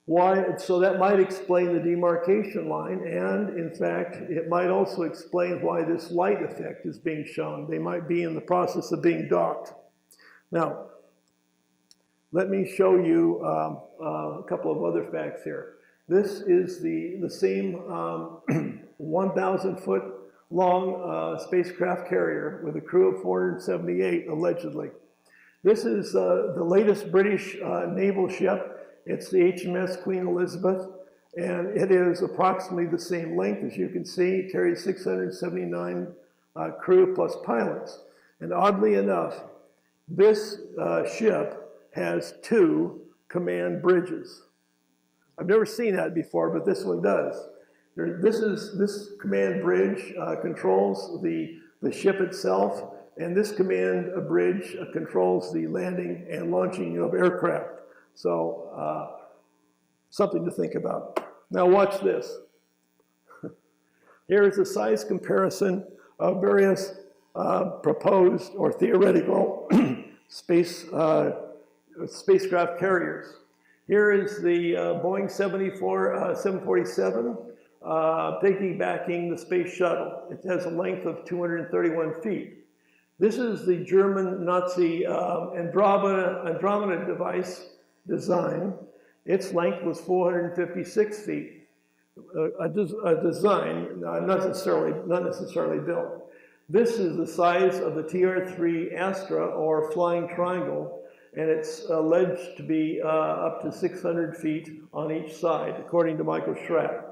Why? So that might explain the demarcation line, and in fact, it might also explain why this light effect is being shown. They might be in the process of being docked. Now, let me show you a couple of other facts here. This is the same 1,000-foot long spacecraft carrier with a crew of 478, allegedly. This is the latest British naval ship. It's the HMS Queen Elizabeth, and it is approximately the same length. As you can see, it carries 679 crew plus pilots. And oddly enough, this ship has 2 command bridges. I've never seen that before, but this one does. This command bridge controls the ship itself, and this command bridge controls the landing and launching of aircraft. So something to think about. Now watch this. Here is a size comparison of various proposed or theoretical spacecraft carriers. Here is the Boeing 747 piggybacking the space shuttle. It has a length of 231 feet. This is the German Nazi Andromeda device design. Its length was 456 feet. A design, not necessarily built. This is the size of the TR-3 Astra, or Flying Triangle, and it's alleged to be up to 600 feet on each side, according to Michael Schratt.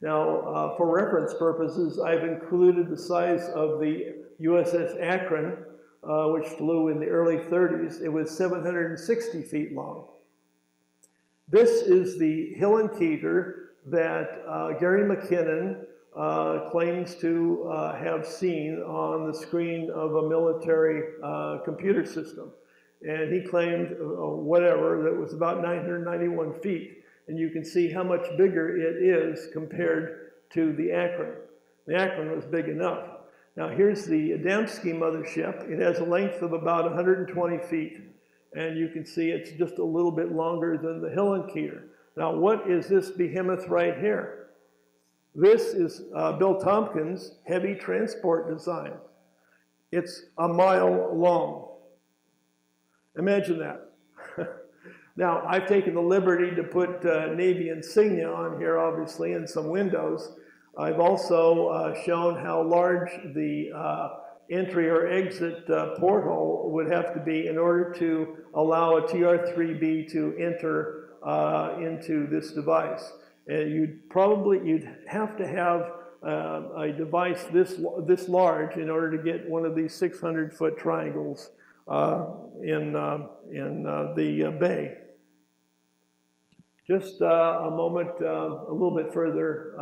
Now, for reference purposes, I've included the size of the USS Akron, which flew in the early 30s. It was 760 feet long. This is the Hillenketer that Gary McKinnon claims to have seen on the screen of a military computer system. And he claimed whatever, that was about 991 feet. And you can see how much bigger it is compared to the Akron. The Akron was big enough. Now here's the Adamski mothership. It has a length of about 120 feet. And you can see it's just a little bit longer than the Hillenketer. Now what is this behemoth right here? This is Bill Tompkins' heavy transport design. It's a mile long. Imagine that. Now, I've taken the liberty to put Navy insignia on here, obviously, and some windows. I've also shown how large the entry or exit porthole would have to be in order to allow a TR-3B to enter into this device. And you'd have to have a device this large in order to get one of these 600-foot triangles in the bay. Just a moment, a little bit further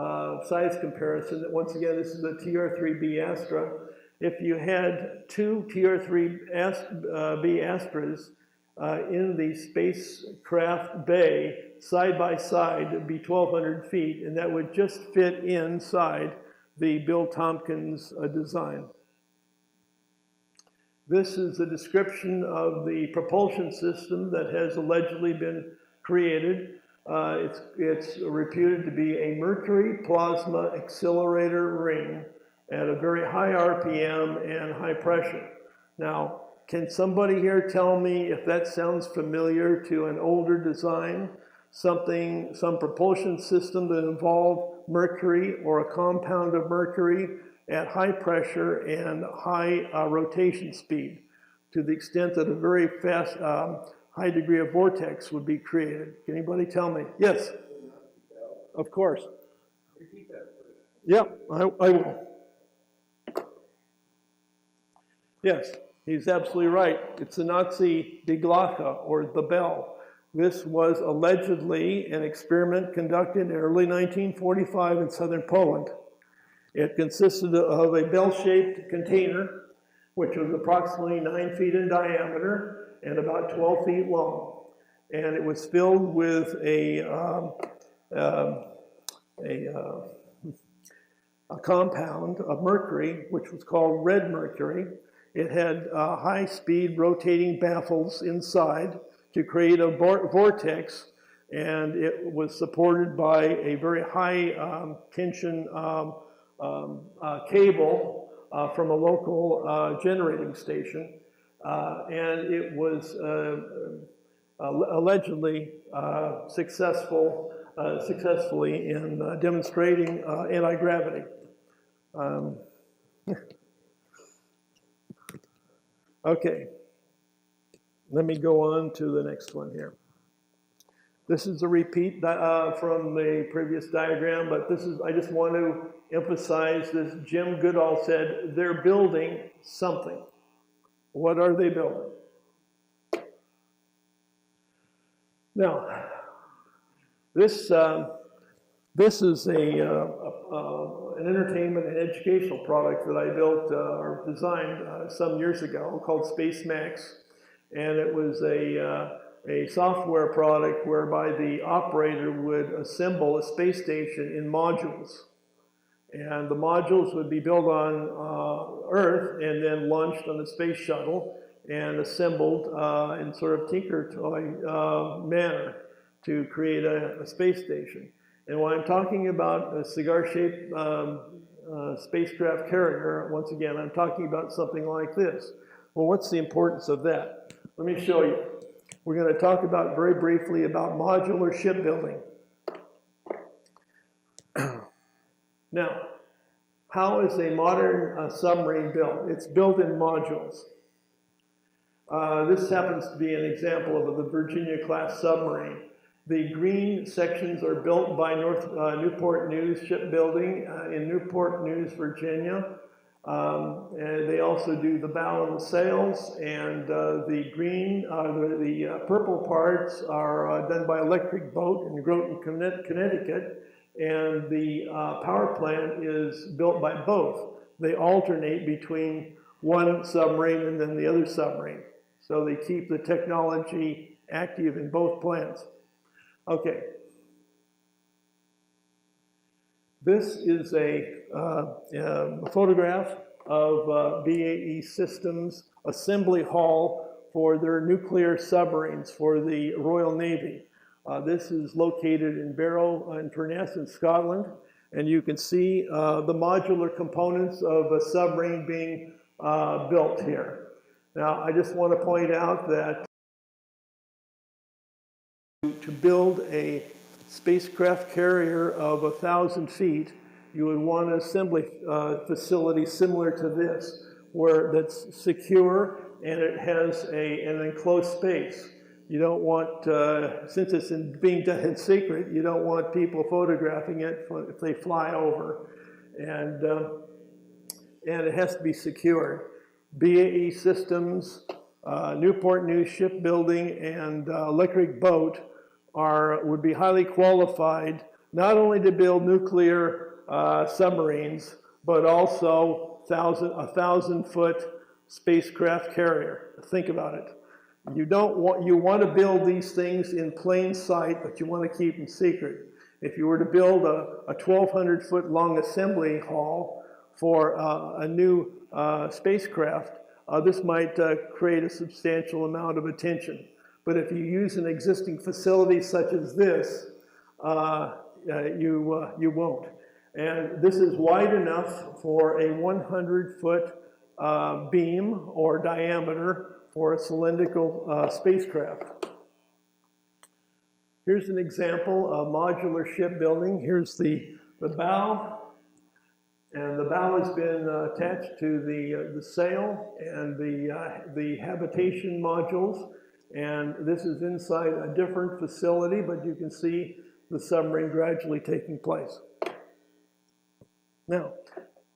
size comparison. Once again, this is a TR-3B Astra. If you had two TR-3B Astras in the spacecraft bay side by side, it would be 1,200 feet, and that would just fit inside the Bill Tompkins design. This is a description of the propulsion system that has allegedly been created. It's reputed to be a mercury plasma accelerator ring at a very high RPM and high pressure. Now, can somebody here tell me if that sounds familiar to an older design? Some propulsion system that involved mercury or a compound of mercury at high pressure and high rotation speed, to the extent that a very fast, high degree of vortex would be created. Can anybody tell me? Yes? Of course. Repeat that, please. Yeah, I will. Yes, he's absolutely right. It's the Nazi Die Glocke, or the bell. This was allegedly an experiment conducted in early 1945 in southern Poland. It consisted of a bell-shaped container, which was approximately 9 feet in diameter and about 12 feet long. And it was filled with a compound of mercury, which was called red mercury. It had high-speed rotating baffles inside to create a vortex, and it was supported by a very high tension cable from a local generating station, and it was allegedly successfully in demonstrating anti-gravity. Okay, let me go on to the next one here. This is a repeat from the previous diagram, but I just want to emphasize this. Jim Goodall said they're building something. What are they building? Now, this is an entertainment and educational product that I built or designed some years ago called Space Max, and it was a software product whereby the operator would assemble a space station in modules. And the modules would be built on Earth and then launched on the space shuttle and assembled in sort of tinker toy manner to create a space station. And when I'm talking about a cigar-shaped spacecraft carrier, once again, I'm talking about something like this. Well, what's the importance of that? Let me show you. We're going to talk about very briefly about modular shipbuilding. Now, how is a modern submarine built? It's built in modules. This happens to be an example of the Virginia-class submarine. The green sections are built by Newport News Shipbuilding in Newport News, Virginia. And they also do the bow and the sails, and the green, the purple parts are done by Electric Boat in Groton, Connecticut, and the power plant is built by both. They alternate between one submarine and then the other submarine. So they keep the technology active in both plants. Okay. This is a photograph of BAE Systems assembly hall for their nuclear submarines for the Royal Navy. This is located in Barrow-in-Furness in Scotland, and you can see the modular components of a submarine being built here. Now, I just want to point out that to build a spacecraft carrier of 1,000 feet, you would want an assembly facility similar to this, where that's secure and it has an enclosed space. You don't want, since it's being done in secret, you don't want people photographing it if they fly over. And it has to be secure. BAE Systems, Newport News Shipbuilding, and Electric Boat would be highly qualified not only to build nuclear submarines, but also a 1,000-foot spacecraft carrier. Think about it. You want to build these things in plain sight, but you want to keep them secret. If you were to build a 1,200-foot long assembly hall for a new spacecraft, this might create a substantial amount of attention. But if you use an existing facility such as this, you won't. And this is wide enough for a 100-foot beam or diameter for a cylindrical spacecraft. Here's an example of modular shipbuilding. Here's the bow, and the bow has been attached to the sail and the habitation modules. And this is inside a different facility, but you can see the submarine gradually taking place. Now,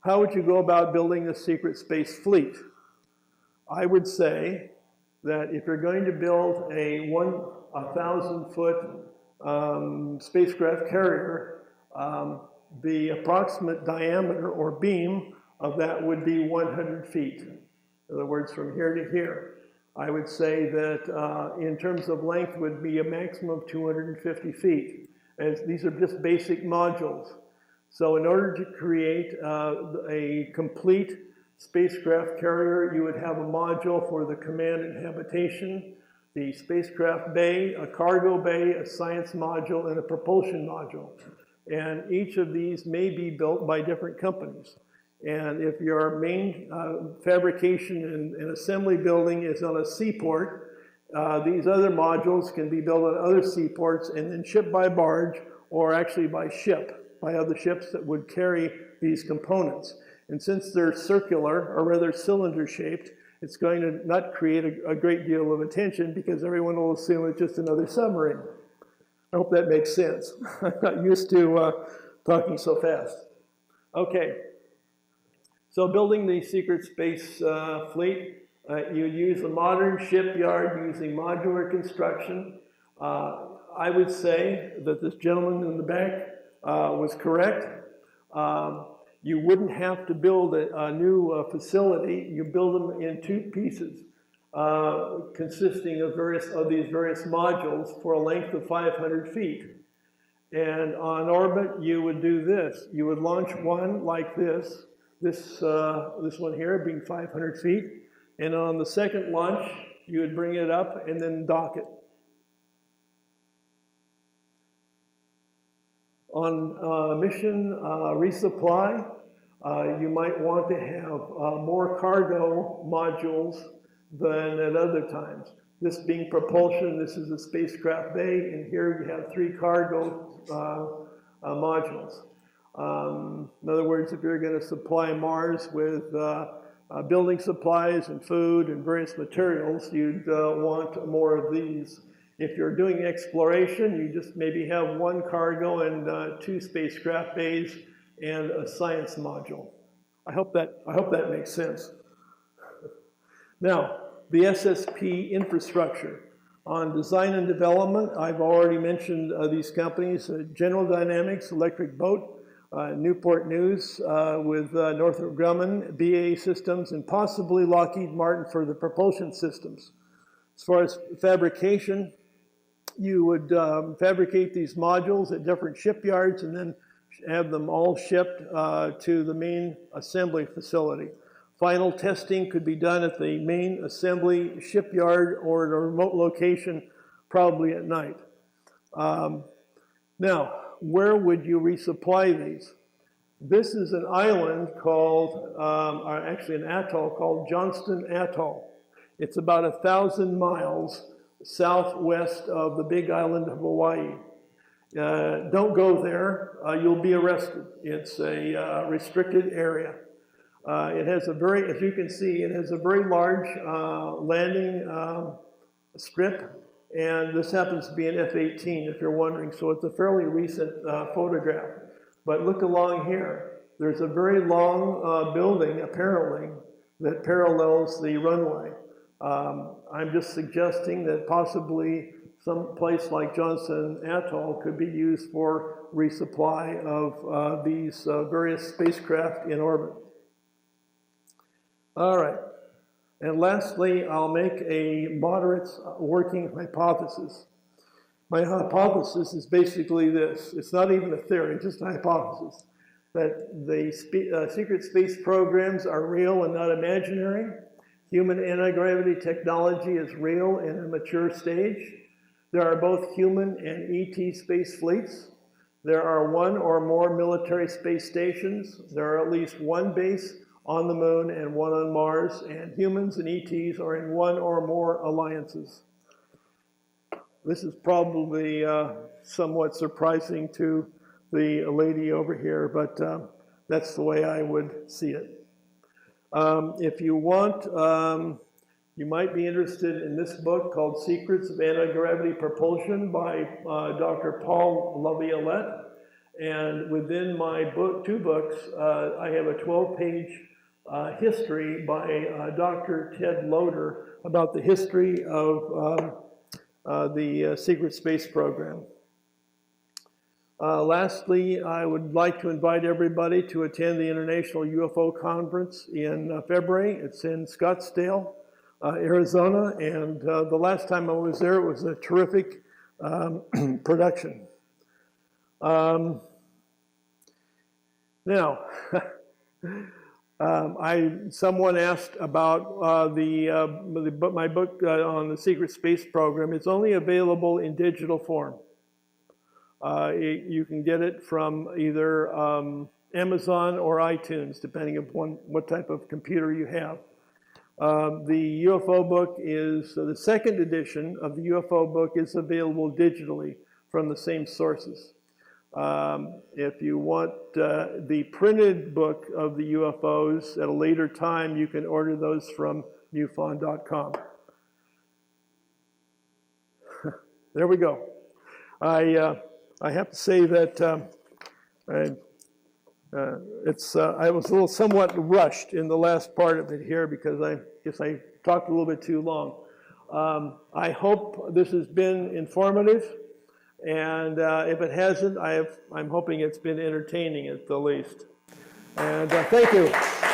how would you go about building a secret space fleet? I would say that if you're going to build a 1,000-foot spacecraft carrier, the approximate diameter or beam of that would be 100 feet. In other words, from here to here. I would say that in terms of length would be a maximum of 250 feet. And these are just basic modules. So in order to create a complete spacecraft carrier, you would have a module for the command and habitation, the spacecraft bay, a cargo bay, a science module, and a propulsion module. And each of these may be built by different companies. And if your main fabrication and assembly building is on a seaport, these other modules can be built on other seaports and then shipped by barge or actually by ship, by other ships that would carry these components. And since they're circular, or rather cylinder-shaped, it's going to not create a great deal of attention because everyone will assume it's just another submarine. I hope that makes sense. I'm not used to talking so fast. Okay. So building the secret space fleet, you use a modern shipyard using modular construction. I would say that this gentleman in the back was correct. You wouldn't have to build a new facility. You build them in two pieces consisting of these various modules for a length of 500 feet. And on orbit, you would do this. You would launch one like this one here being 500 feet. And on the second launch, you would bring it up and then dock it. On mission resupply, you might want to have more cargo modules than at other times. This being propulsion, this is a spacecraft bay, and here you have 3 cargo modules. In other words, if you're going to supply Mars with building supplies and food and various materials, you'd want more of these. If you're doing exploration, you just maybe have 1 cargo and 2 spacecraft bays and a science module. I hope that makes sense. Now, the SSP infrastructure. On design and development, I've already mentioned these companies, General Dynamics, Electric Boat, Newport News with Northrop Grumman, BAE Systems, and possibly Lockheed Martin for the propulsion systems. As far as fabrication, you would fabricate these modules at different shipyards and then have them all shipped to the main assembly facility. Final testing could be done at the main assembly shipyard or at a remote location, probably at night. Now, where would you resupply these? This is an island called, or actually an atoll called Johnston Atoll. It's about 1,000 miles southwest of the big island of Hawaii. Don't go there, you'll be arrested. It's a restricted area. It has as you can see, it has a very large landing strip, and this happens to be an F-18 if you're wondering, so it's a fairly recent photograph. But look along here. There's a very long building, apparently, that parallels the runway. I'm just suggesting that possibly some place like Johnston Atoll could be used for resupply of these various spacecraft in orbit. All right, and lastly, I'll make a moderate working hypothesis. My hypothesis is basically this. It's not even a theory, just a hypothesis. That the secret space programs are real and not imaginary. Human anti-gravity technology is real in a mature stage. There are both human and ET space fleets. There are 1 or more military space stations. There are at least 1 base on the moon and 1 on Mars, and humans and ETs are in 1 or more alliances. This is probably somewhat surprising to the lady over here, but that's the way I would see it. If you want, you might be interested in this book called Secrets of Anti-Gravity Propulsion by Dr. Paul Laviolette. And within my book, 2 books, I have a 12-page history by Dr. Ted Loader about the history of the secret space program. Lastly, I would like to invite everybody to attend the International UFO Conference in February. It's in Scottsdale, Arizona, and the last time I was there, it was a terrific production. Now, someone asked about my book on the secret space program. It's only available in digital form. You can get it from either Amazon or iTunes, depending upon what type of computer you have. The UFO book is, the second edition of the UFO book is available digitally from the same sources. If you want the printed book of the UFOs at a later time, you can order those from MUFON.com. There we go. I have to say that I was a little somewhat rushed in the last part of it here because I guess I talked a little bit too long. I hope this has been informative, and if it hasn't, I'm hoping it's been entertaining at the least. And thank you.